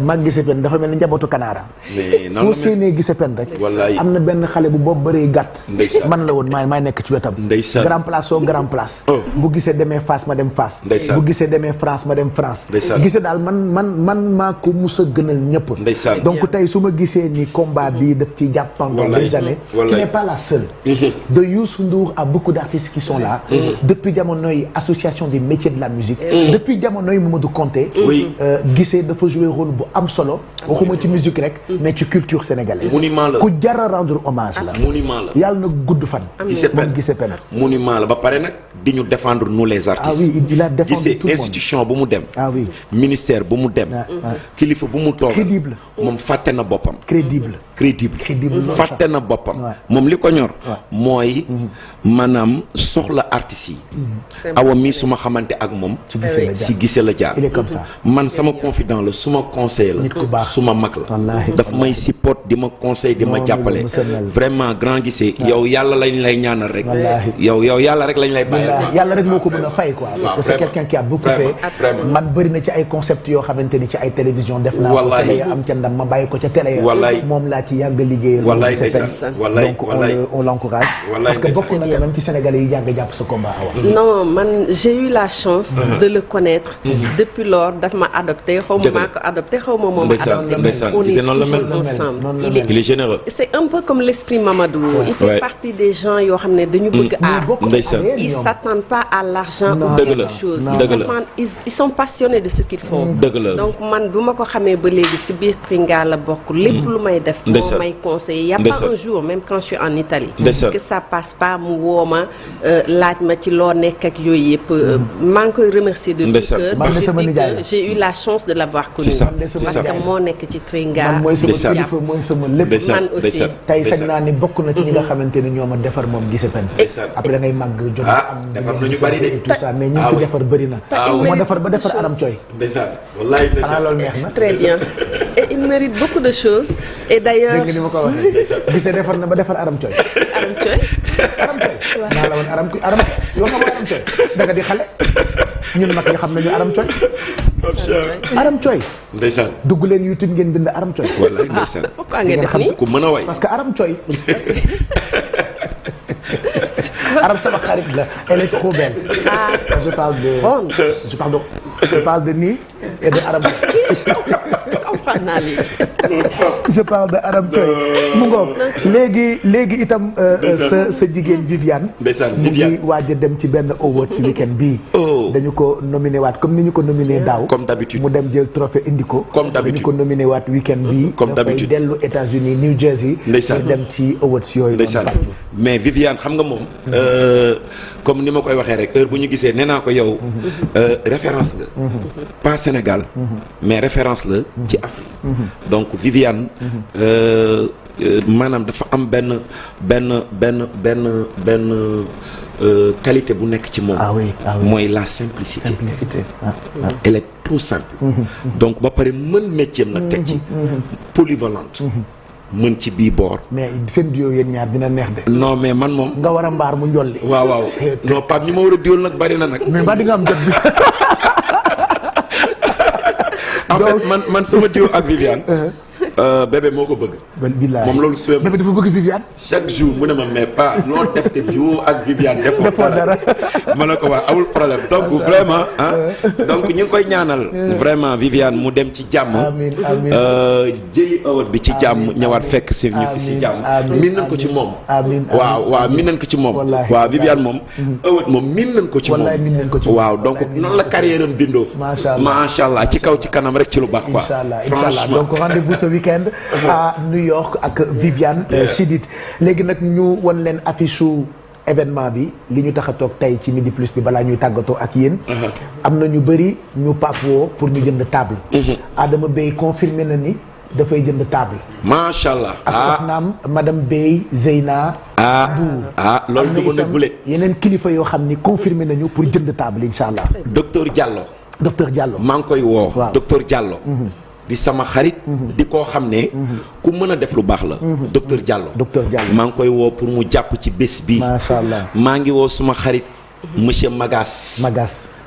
mag Guissé Pène dafa mel ni njabootu kanaara. mais noonu foo séenee Guissé Pène rek. wallaay am na benn xale bu boobu bëree gàtt. ndeysaan man la woon maay nekk ci wetam. ndeysaan grand place au grand place. bu Guissé demee Fass ma dem Fass. ndeysaan bu Guissé demee France ma dem France. ndeysaan Guissé daal man maa ko mus a gënal ñëpp. ndeysaan donc tey su ma gisee ni combat bii daf ci jàpp pendant des années. tu n'es pas la seule. de Youssou Ndour à beaucoup d'artistes qui sont là. depuis jamonoy association des métiers de la musique. depuis jamonoy Mamadou Konté. Guissé dafa jouer rôle bu am solo waxuma ci musique rek mais ci culture sénégalaise. monument la ku jar a rendre hommage la. monument la yàlla na gudd fan. Guissé Pène Guissé Pène. monument la ba pare nag di ñu défendre nous les artistes. ah oui il a défendu Guissé tout le monde. institution bu mu dem. ah oui ministère bu mu dem. kilifa bu mu toog. crédible moom fàtte na boppam. crédible fàtte na boppam. moom li ko ñor. mooy maanaam soxla artistes yi. Awa mi su ma xamante ak moom. si Guissé la jaar. il est comme ça. man sama confident la suma conseil la. suma mag la. daf may support di ma conseil di ma jàppale. vraiment grand Guissé yow yàlla lañ lay ñaanal rek. yow yàlla rek lañ lay bàyyi. yàlla rek moo ko mën a fay quoi. parce que c'est quelqu'un qui a beaucoup fait. man bëri na ci ay concepts yoo xamante ni ci ay télévision def naa ko télé ya am ca ndam ma bàyyi ko ca télé ya. moom laa ci yàgg liggéey. wallaay ndeysaan wallaay donc on l'encourage. parce que bokk na quand même ci Sénégalais yi yàgg jàpp sa combat Awa. non man j'ai eu la chance. de le connaître. depuis lors daf ma adopté xaw ma maa ko adopté xaw ma moom adopté. on est toujours ensemble. il est généreux. c'est un peu comme l'esprit Mamadou. il fait partie des gens yoo xam ne dañu bëgg art. ils s'attendent pas à l'argent ou quelque chose. ils sont passionnés de ce qu'ils font. donc man bu ma ko xamee ba léegi ci biir Tringa la bokk. lépp lu may def moo may conseiller. y a pas un jour même quand je suis en Italie. que ça passe pas mu woo ma laaj ma ci loo nekk ak yooyu yëpp. maa ngi koy remercier de tout cœur. j'ai eu la chance de l'avoir connu. parce que moo nekk ci Tringa. man mooy sama kilifa mooy sama lépp. man aussi tey sañ naa ni bokk na ci ñi nga xamante ni ñoo ma defar moom gise pen après da ngay màgg jot am defar nañu bari de tout ça mais ñi fi defar bëri na ma defar ba defar Aram Coy ndeysaan wallaay ndeysaan loolu neex na très bien et il mérite beaucoup de choses et d'ailleurs dégg nga ni ma ko waxee gise defar na ba defar Aram Coy Aram Coy naa la woon Aram yoo xam Aram Coy da nga di xale ñun mag ñi xam nañu Aram Coy Aram Coy ndeysaan dugg leen YouTube ngeen bind Aram Coy wallaay ndeysaan pourquoi ngeen def nii ku mën a way parce que Aram Coy Aram sama xarit la elle est trop belle. je parle de nii et de Aram je parle de Aram Coy mu ngoog léegi itam sa jigéen Viviane mu ngi waaj a dem ci benn award si week-end bii dañu ko nominé waat comme ni ñu ko nominé daaw comme d'habitude mu dem jël trophée indi ko comme d'habitude dañu ko nominé waat week-end bii comme d'habitude dafay dellu États-Unis New Jersey pour dem ci awards yooyu mais Viviane xam nga moom comme ni ma koy waxee rek heure bu ñu gisee nee naa ko yow référence nga pas Sénégal mais référence la ci Afrique donc Viviane maanaam dafa am benn qualité bu nekk ci moom mooy la simplicité elle est trop simple donc ba pare mën métier nag teg ci polyvalente mën ci bii boor. mais seen duo yéen ñaar dina neex de. non mais man moom. nga war a mbaar mu njolli. waaw non Pape ñi ma war a diwul nag bari na nag. mais ba di nga am jot bi. en fait man sama diw ak Viviane. bébé moo ko bëgg. billaay moom loolu suwee. bébé dafa bëgg Viviane. chaque jour mu ne ma mais pas loo def te diwoo ak Viviane defoo dara. ma ne ko waa amul problème donc vraiment donc ñu ngi koy ñaanal. vraiment Viviane mu dem ci jàmm. amiin amiin jëli award bi ci jàmm ñëwaat fekk si ñu fi si jàmm. miin nañ ko ci moom. waaw miin nañ ko ci moom. waaw Viviane moom. award moom miin nañ ko ci moom. waaw donc noonu la carrière am bindoo. macha allah ci kaw ci kanam rek ci lu baax quoi. franchement donc rendez-vous ce week-end à New York ak Viviane Chidid léegi nag ñu won leen affiche su événement bi li ñu tax a toog tey ci Midi Plus bi balaa ñuy tàggatoo ak yéen. am na ñu bëri ñu papoo pour ñu jënd table. Adama Bey confirmé na ni dafay jënd table. macha allah ak soxnaam madame Bey Zeyna. loolu du ko nag bulet. yeneen kilifa yoo xam ni confirmé nañu pour jënd table incha allah. docteur Diallo. maa ngi koy woo. docteur Diallo. di sama xarit. di koo xam ne. ku mën a def lu baax la. docteur Diallo. maa ngi koy woo pour mu jàpp ci bés bi. macha allah maa ngi woo suma xarit monsieur Magas.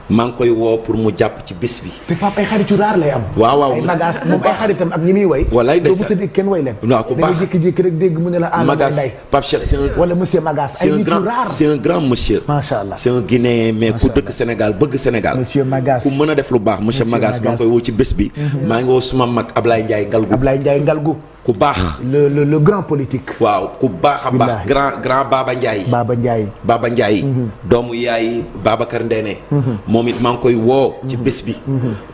maa ngi koy woo pour mu jàpp ci bés bi. te Pape ay xarit yu raar lay am. waaw ay Magas moom ay xaritam ak ñi muy way. walaay doo mos a dégg kenn way leen. waaw ku baax da nga jékki-jékki rek dégg mu ne la. Magas Pape Cheikh c'est un. wala monsieur Magas ay nit yu raar c'est un grand monsieur. macha allah c'est un Guinéen mais ku dëkk Sénégal bëgg Sénégal. monsieur Magas ku mën a def lu baax monsieur Magas maa ngi koy woo ci bés bi. maa ngi woo suma mag Ablaye Ndiaye Ngalgu. ku baax. le grand politique. waaw ku baax a baax. grand Baba Ndiaye. doomu yaay Babacar Ndene. moom it maa ngi koy woo. ci bés bi.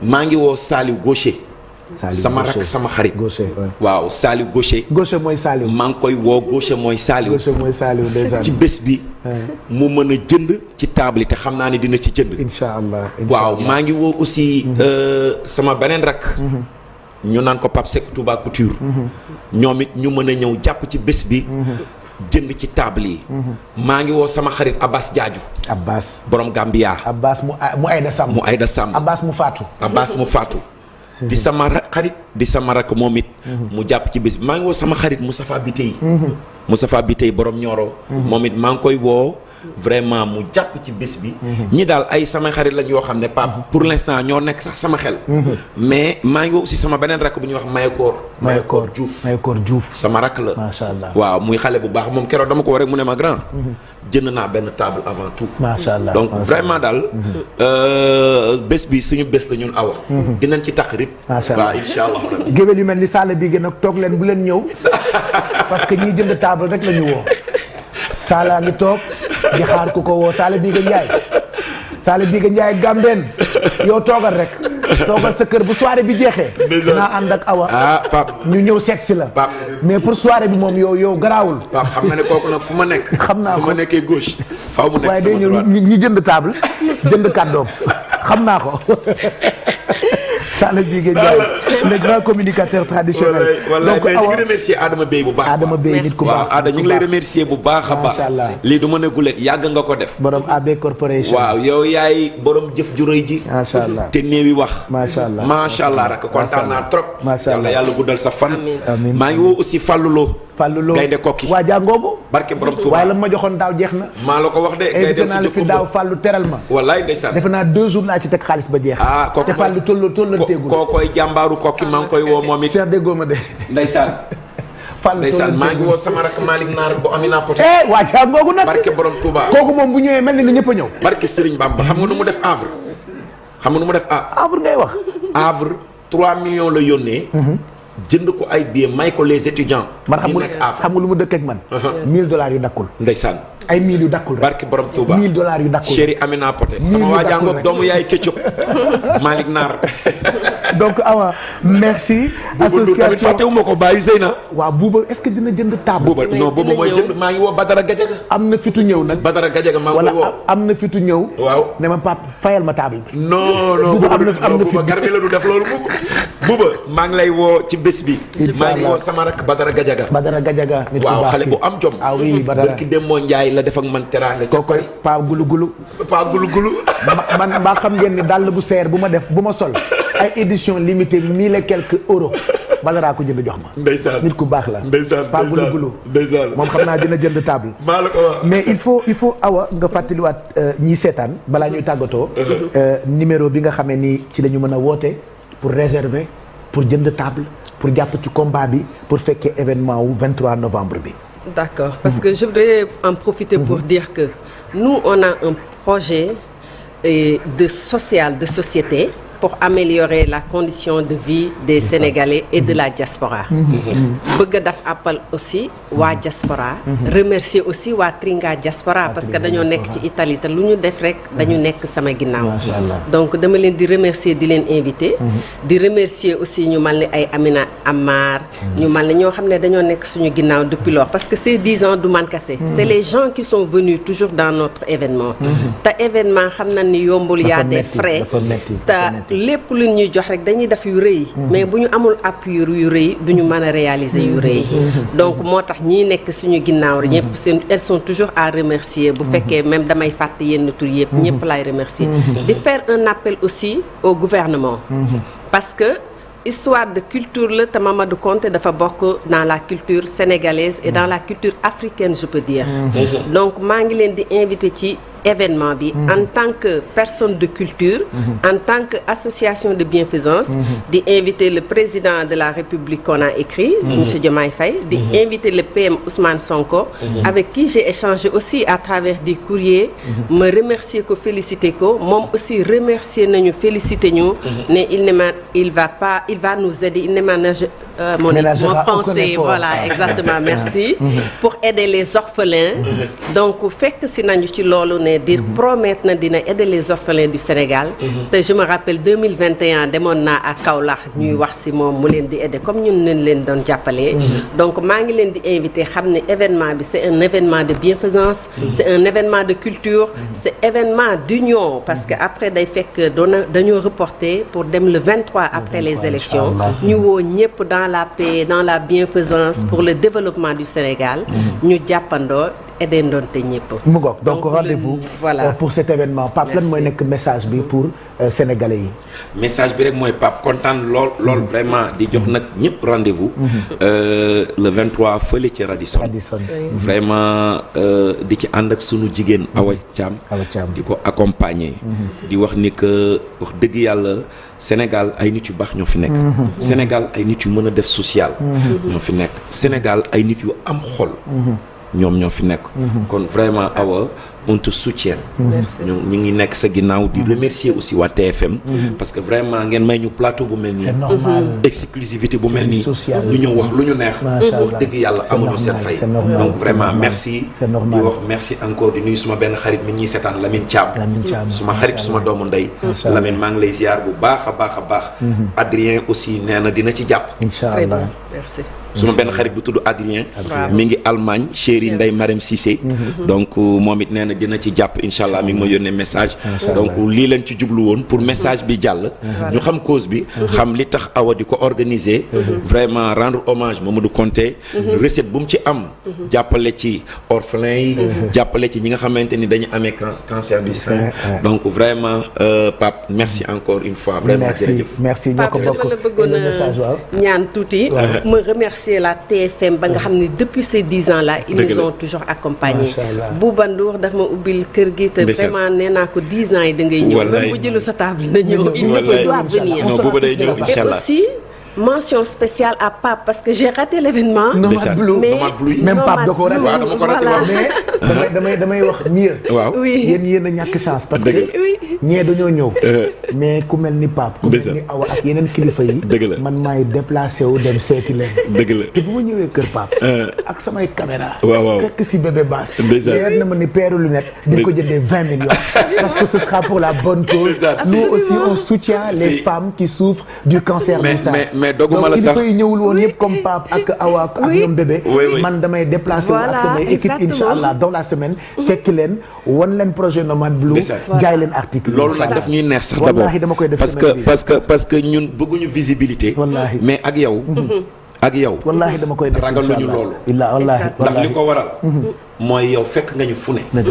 maa ngi woo Saliou Gaucher. sama rakk sama xarit. waaw Saliou Gaucher. Gaucher mooy Saliou. maa ngi koy woo Gaucher mooy Saliou. déjà ci bés bi. mu mën a jënd ci table te xam naa ne dina ci jënd. incha allah waaw maa ngi woo aussi sama beneen rakk. ñu naan ko Pape Seck Touba Couture. ñoom it ñu mën a ñëw jàpp ci bés bi. jënd ci table yi. maa ngi woo sama xarit Abbas Diadio. borom Gambia. Abbas mu Aïda Samb. Abbas mu faatu. di sama xarit di sama rakk moom it. mu jàpp ci bés bi maa ngi woo sama xarit Moustapha Bitey. Moustapha Bitey borom Nioro. moom it maa ngi koy woo vraiment mu jàpp ci bés bi. ñi daal ay sama xarit lañ yoo xam ne Pape pour l'instant ñoo nekk sax sama xel. mais maa ngi aussi sama beneen rakk bu ñuy wax Mayakor Diouf sama rakk la. macha allah waaw muy xale bu baax moom keroog dama ko war rek mu ne ma grand. jënd naa benn table avant tout. macha allah donc vraiment daal bés bi suñu bés la ñun Awa. dinañ ci taqrib. macha allah waaw incha allah. géwél yu mel ni Sala bi gën a toog leen bu leen ñëw. parce que ñiy jënd table rek la ñu woo. Sala ngi toog di xaar ku ko woo Sala bii nga Njaay Gambeen yow toogal rek. toogal sa kër bu soirée bi jeexee. dinaa ànd ak Awa. Pape ñu ñëw seet si la. Pape mais pour soirée bi moom yow garaawul. Pape xam nga ne kooku nag fu ma nekk. xam naa ko su ma nekkee gauche. faaw mu nekk waaye day sama ñëw droite ñi jënd table jënd kàddoom xam naa ko. Sala Bigué Ndiaye le grand communicateur traditionnel. wallaay mais ñu ngi remercier Adama Bey bu baax. Adama Bey nit ku baax waaw Ada ñu ngi lay remercier bu baax a baax. macha allah lii du ma ne gulet yàgg nga ko def. borom AB Corporation. waaw yow yaay borom jëf ju rëy ji. macha allah te néewi wax. macha allah rek kontaan naa trop. macha allah yàlla guddal sa fan. amiin maa ngi woo aussi Fallou Lo gaynde kokki waa jàngoobu. barke borom Touba waaye la ma joxoon daaw jeex na. maa la ko wax de. invité naa la fi daaw Fallou teral ma. wallaay ndeysaan. defe naa 2 jours laa ci teg xaalis ba jeex. kooku te Fallou tollanteegul. koo koy jàmbaaru kokki maa ngi koy woo moom it. Cheikh déggoo ma de. ndeysaan. Fallou ndeysaan maa ngi woo sama rakk Malick Naar bu Amina Poté. waa jàngoogu nag. barke borom Touba. kooku moom bu ñëwee mel ni na ñëpp a ñëw. barke Serigne Bamba xam nga nu mu def Havre. Havre ngay wax. Havre 3 millions la yónnee. jënd ko ay billets may ko les étudiants. man xam nga lu mu dëkk ak man. $1000 yu dakkul. ndeysaan. ay 1000 yu dakkul rek. barke borom Touba $1000 yu dakkul. chéri Amina Poté. sama waa jàngoog doomu yaay Ketchup. Malick Naar. donc Awa merci. association tamit fàttewuma ko bàyyi Zeyna. waaw Bouba est-ce que dina jënd table. Bouba non Bouba mooy jënd maa ngi woo Badara Gadiaga. am na fitu ñëw nag. Badara Gadiaga maa ngi koy woo am na fitu ñëw. waaw ne ma pap fayal ma table bi. non Bouba am na Bouba garmi la du def loolu mukk. Bouba maa ngi lay woo ci bés bi. maa ngi woo sama rak Badara Gadiaga. nit ku baax waaw xale bu am jom. ah oui Badara ki dem moo Njaay la def ak man teraanga. kookoy Paa Gulu Gulu. man mbaa xam ngeen ni dàll bu seer bu ma sol ay édition limitée 1000 et quelques euros Badara ko jënd jox ma. ndeysaan nit ku baax la. ndeysaan Paa Gulu Gulu. ndeysaan moom xam naa dina jënd table. maa la ko wax. mais il faut Awa nga fàttaliwaat ñiy seetaan balaa ñuy tàggatoo. numéro bi nga xamee ni ci la ñu mën a woote pour réserver pour jënd table pour jàpp ci combat bi pour fekkee événement wu 23 novembre bi. D'accord, parce que je voudrais en profiter pour dire que nous, on a un projet de société pour améliorer la condition de vie des Sénégalais et de la diaspora. bëgg daf appel aussi waa diaspora. remercier aussi waa Tringa diaspora parce que dañoo nekk ci Italie te lu ñu def rek dañu nekk sama ginnaaw. donc dama leen di remercier di leen inviter. di remercier aussi ñu mel ni ay Amina Amar. ñu mel ni ñoo xam ne dañoo nekk suñu ginnaaw depuis lors parce que ces 10 ans du man kase. c'est les gens qui sont venus toujours dans notre événement. te événement xam na ni yombul y a des frais. te lépp lu ñuy jox rek dañuy def yu rëy. mais bu ñu amul appui yu rëy du ñu mën a réaliser yu rëy. donc moo tax ñii nekk suñu ginnaaw ñëpp seen elles sont toujours à remercier. bu fekkee même damay fàtte yenn tur yëpp ñëpp laay remercier. di faire un appel aussi au gouvernement. parce que histoire de culture la te Mamadou Konté dafa bokk dans la culture sénégalaise et dans la culture africaine je peux dire. donc maa ngi leen di inviter ci événement bi en tant que personne de culture en tant que association de bienfaisance di inviter le président de la République qu'on a écrit monsieur Diomaye Faye di inviter le PM Ousmane Sonko avec qui j'ai échangé aussi à travers des courriers me remercier ko féliciter ko moom aussi remercier nañu féliciter ñu ne il va nous aider il ménage mon français voilà exactement merci pour aider les orphelins donc fekk si nañu ci loolu ne di promettre na dina aider les orphelins du Sénégal te je me rappelle 2021 demoon naa à Kaolack ñuy wax si moom mu leen di aider comme ñun nañ leen doon jàppalee donc maa ngi leen di inviter xam ne événement bi c'est un événement de bienfaisance c'est un événement de culture c'est événement d'union parce que après day fekk dañoo reporter pour dem le 23 après les élections ñu woo ñëpp dans la paix dans la bienfaisance pour le développement du Sénégal ñu jàppandoo aider ndonte ñëpp. mu ngoog donc rendez-vous voilà pour cet événement Pape lan mooy nekk message bi pour sénégalais yi. message bi rek mooy Pape kontaan lool vraiment di jox nag ñëpp rendez-vous. le 23 fële ci Radisson. vraiment di ci ànd ak sunu jigéen Awa Thiam. di ko accompagner. di wax ni que wax dëgg yàlla Sénégal ay nit yu baax ñoo fi nekk. Sénégal ay nit yu mën a def social. ñoo fi nekk Sénégal ay nit yu am xol. ñoom ñoo fi nekk. kon vraiment Awa on te soutient. ñu ngi nekk sa ginnaaw di remercier aussi waa TFM. parce que vraiment ngeen may ñu plateau bu mel nii. c'est normal exclusivité bu mel nii. ñu ñëw wax lu ñu neex. wax dëgg yàlla amuñu seen fay. donc vraiment merci. di wax merci encore di nuyu suma benn xarit mi ñuy seetaan Lamine Thiam. suma xarit suma doomu ndey. Lamine maa ngi lay ziar bu baax a baax. Adrien aussi nee na dina ci jàpp. Inch'Allah. Merci. suma benn xarit bu tudd Adrien mi ngi Allemagne chéri Ndeye Marème Cissé donc moom it nee na dina ci jàpp incha allah mi ngi ma yónnee message donc lii leen ci jublu woon pour message bi jàll ñu xam cause bi xam li tax Awa di ko organiser vraiment rendre hommage Mamadou Konté recette bu mu ci am jàppale ci orphelins yi jàppale ci ñi nga xamante ni dañu amee cancer du sein donc vraiment Pape merci encore une fois vraiment jërëjëf merci ñoo ko bokk la bëggoon a ñaan tuuti ma remercier la TFM ba nga xam ne depuis ces 10 ans là ils nous ont toujours accompagnés. Bouba Ndour daf ma ubbil kër gi te vraiment nee naa ko 10 ans yi da ngay ñëw même bu jëlu sa table na ñëw il doit venir. non booba day ñëw incha allah et aussi mention spéciale à Pape parce que j'ai raté l'événement. Nomade Blue même Pape da ko raté. waaw dama ko raté waaw mais damay wax mieux. waaw yéen a ñàkk chance parce que ñee dañoo ñëw. mais ku mel ni Pape. ku mel ni Awa ak yeneen kilifa yi. man maay déplacé wu dem seeti leen. dëgg la te bu ma ñëwee kër Pape. ak samay caméra. waaw fekk si bébé basse. leer na ma ni paire lunette. di ko jëndee 20 millions. parce que ce sera pour la bonne cause. nous aussi on soutient les femmes qui souffrent du cancer du sein. mais doguma la sax donc il ñëwul woon yëpp comme Pape ak Awa ak ñoom bébé. man damay déplacé wu ak samay équipe incha allah dans la semaine. fekk leen wan leen projet Nomade Blue. jaay leen article. loolu nag daf ñuy neex sax d'abord wallaahi dama koy def parce que ñun bëgguñu visibilité. wallaahi mais ak yow. wallaahi dama koy def ragaluñu loolu. wallaahi ndax li ko waral. mooy yow fekk nga ñu fu ne. dëgg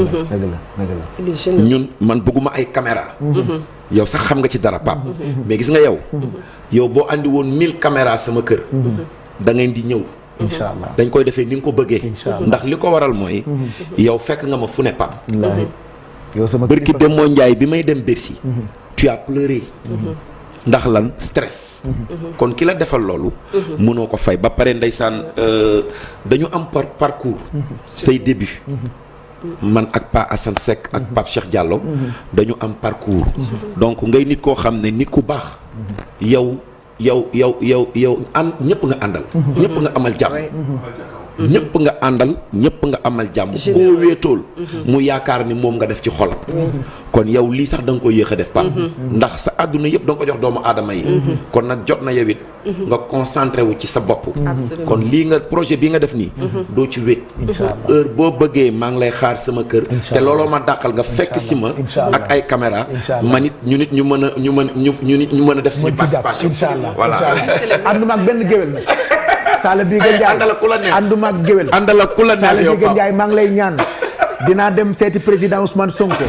la ñun man bëgguma ay caméra. yow sax xam nga ci dara Pape. mais gis nga yow boo andi woon 1000 caméras sama kër. da ngeen di ñëw. incha allah dañ koy defee ni nga ko bëggee. ndax li ko waral mooy. yow fekk nga ma fu ne Pape. yow sama bërki dem moo Njaay bi may dem Bercy. tu as pleuré. ndax lan stress. kon ki la defal loolu. mënoo ko fay ba pare ndeysaan dañu am parcours. say début. man ak Pa Assane Seck ak Pape Cheikh Diallo. dañu am parcours. donc ngay nit koo xam ne nit ku baax. yow ñëpp nga àndal. ñëpp nga amal jàmm. ñëpp nga àndal ñëpp nga amal jàmm. koo wéetool. mu yaakaar ni moom nga def ci xolam. kon yow lii sax da nga ko yéex a def Pape. ndax sa àdduna yëpp da nga ko jox doomu aadama yi. kon nag jot na yow it. nga concentré wu ci sa bopp. kon lii nga projet bi nga def nii. doo ci wéet. heure boo bëggee maa ngi lay xaar sama kër. te looloo ma dàqal nga fekk si ma. ak ay caméra ma nit ñu nit ñu mën a def suñu participation. voilà ànduma ak benn géwél nag. Sala Biga Ndiaye àndala ku la neex ànduma ak géwél. àndala ku la neex Sala yow Biga Ndiaye maa ngi lay ñaan dinaa dem seeti président Ousmane Sonko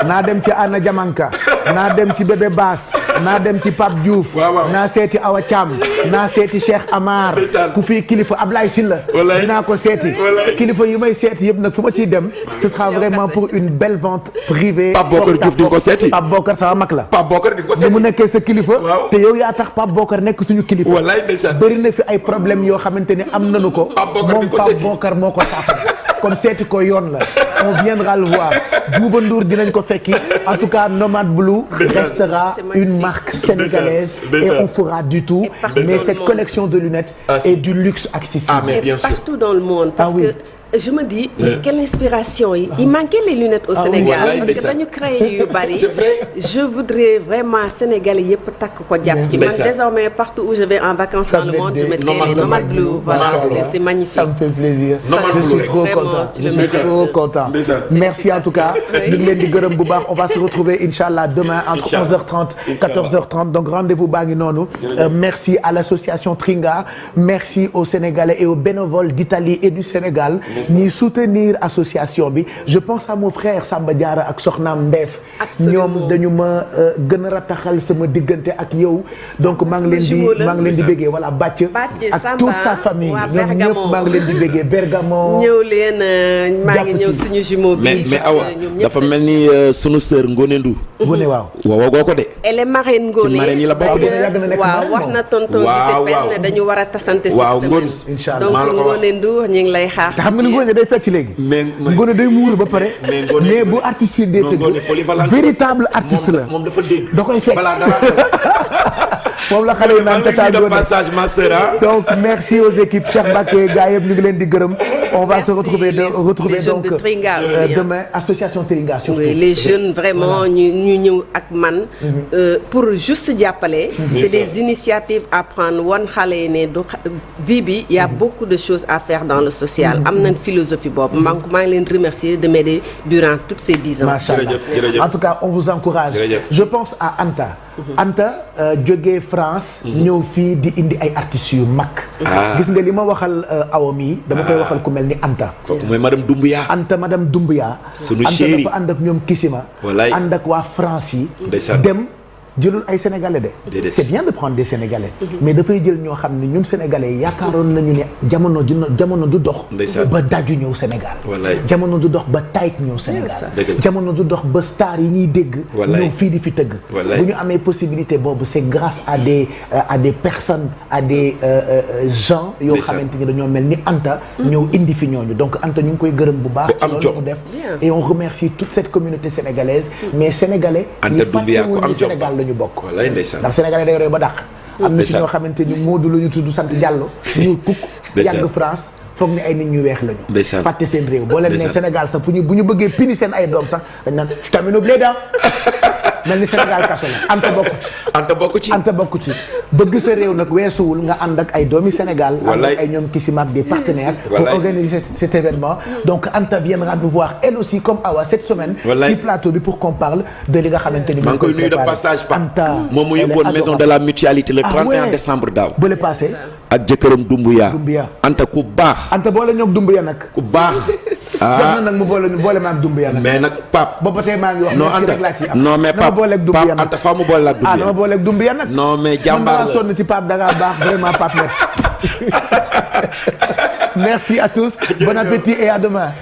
naa dem ci Anna Diamanka naa dem ci Bébé Bass naa dem ci Pape Diouf. naa seeti Awa Thiam naa seeti Cheikh Amar ku fi kilifa Ablaye Sylla dinaa ko seeti kilifa yi may seeti yëpp nag fu ma ciy dem ce sera vraiment pour une belle vente privée. Pape Bokar Diouf di nga ko seeti. Pape Bokar sama mag la. Pape Bokar di nga ko seeti mu nekkee sa kilifa. te yow yaa tax Pape Bokar nekk suñu kilifa. wallaay ndeysaan bëri na fi ay problème yoo xamante ne am nañu ko. moom Pape Bokar moo ko saafara. kon seeti ko yoon la on viendra le voir Bouba Ndour dinañ ko fekki en tout cas Nomade Blue restera une marque sénégalaise et on fera du tout mais cette collection de lunettes est du luxe accessible mais bien sûr partout dans le monde parce que je me dis mais quelle inspiration il manquait les lunettes au Sénégal parce que dañu créé yu bari je voudrais vraiment Sénégalais yëpp takk ko jàpp ci man désormais partout où je vais en vacances dans le monde je mettrai les Nomade Blue voilà c'est magnifique ça me fait plaisir je suis trop content merci en tout cas ñu ngi leen di gërëm bu baax on va se retrouver inchallah demain entre 11h30 14h30 donc rendez-vous baa ngi noonu merci à l'association Tringa merci aux Sénégalais et aux bénévoles d'Italie et du Sénégal ñiy soutenir association bi je pense à mon frère Samba Diarra ak soxnaam Ndeef. ñoom dañu ma gën a rataxal sama diggante ak yow. donc maa ngi leen di béggee voilà Bàcc ak toute sa famille ñoom ñëpp maa ngi leen di béggee Bergamo. ñëw leen maa ngi ñëw suñu jumeau bi. mais awa dafa mel ni sunu sœur Ngone Ndour. Ngone waaw. waaw goo ko de. elle est marraine Ngone. ci marraine yi la bokk de. waaw wax na tonton Gisèle ne dañu war a tasante. waaw Ngone incha donc allah Ngone Ndour ñu ngi lay xaar. te xam nga ni Ngone day fecc léegi. Ngone day muur ba pare. mais bu artiste yi dee tëgg véritable artiste la. moom dafa dégg. da koy fecc moom la xale yi naan Tata de passage ma sœur. donc merci aux équipes Cheikh Mbacké gars yëpp ñu ngi leen di gërëm. on va se retrouver donc demain association Tringa surtout. oui les jeunes vraiment ñu ñëw ak man. pour juste jàppale. c'est des initiatives à prendre wan xale yi ne du vie bi y a beaucoup de choses à faire dans le social. am nañ philosophie boobu maa ngi leen remercier de m'aider durant toutes ces 10 ans. Machallah. En tout cas on vous encourage. je pense à Anta. Anta jógee France. ñëw fii di indi ay artistes yu mag. gis nga li ma waxal awam yi dama koy waxal ku mel ni Anta. kooku mooy madame Doumbouya. Anta madame Doumbouya. sunu Anta chéri dafa ànd ak ñoom Kisima. wallaay ànd ak waa France yi. ndeysaan dem jëlul ay sénégalais de. déedéet c'est bien de prendre des sénégalais. mais dafay jël ñoo xam ne ñun sénégalais yi yaakaaroon nañu ne jamono du dox. ndeysaan ba daju ñëw Sénégal. wallaay jamono du dox ba tayit ñëw Sénégal. jamono du dox ba star yi ñuy dégg. ñëw fii di fi tëgg. bu ñu amee possibilité boobu c'est grâce à des personnes à des gens. yoo xamante ni dañoo mel ni Anta. ñëw indi fi ñooñu donc Anta ñu ngi koy gërëm bu baax. am loolu mu def et on remercie toute cette communauté sénégalaise. mais sénégalais. Anta Doumbouya ko am Sénégal ñu bokk wallaay ndeysaan ndax sénégalais day roy ba dàq am na ci ñoo xamante ni Moodu lu ñu tudd sant Diallo ñu kukk yàgg France foog ni ay nit ñu weex lañu ndeysaan fàtte seen réew boo leen ne Sénégal sax bu ñu bëggee pini seen ay doom sax dañ naan tamino blé da mel ni Sénégal kaso la Anta bokk ci bëgg sa réew nag weesuwul nga ànd ak ay doomi Sénégal ànd ak ay ñoom Kisima ak des partenaires pour organiser cet événement donc Anta viendra nous voir elle aussi comme Awa cette semaine ci plateau bi pour qu'on parle de li nga xamante ni maa ngi koy nuyu de passage pa Anta moom mu yóbboon maison de la mutualité le 31 décembre daaw bu le passé ak jëkkëram Doumbouya Anta ku baax Anta boole ñoog Doumbouya nag ku baax ah nag mu boole ma ak Doumbouya nag mais nag Pape boobu tey maa ngi wax non Anta non mais Pape Anta faa mu boole la ak Doumbouya dama boole ak Doumbouya nag non mais jàmbaar la sonn ci Pape da ngaa baax vraiment Pape merci merci à tous bon appétit et à demain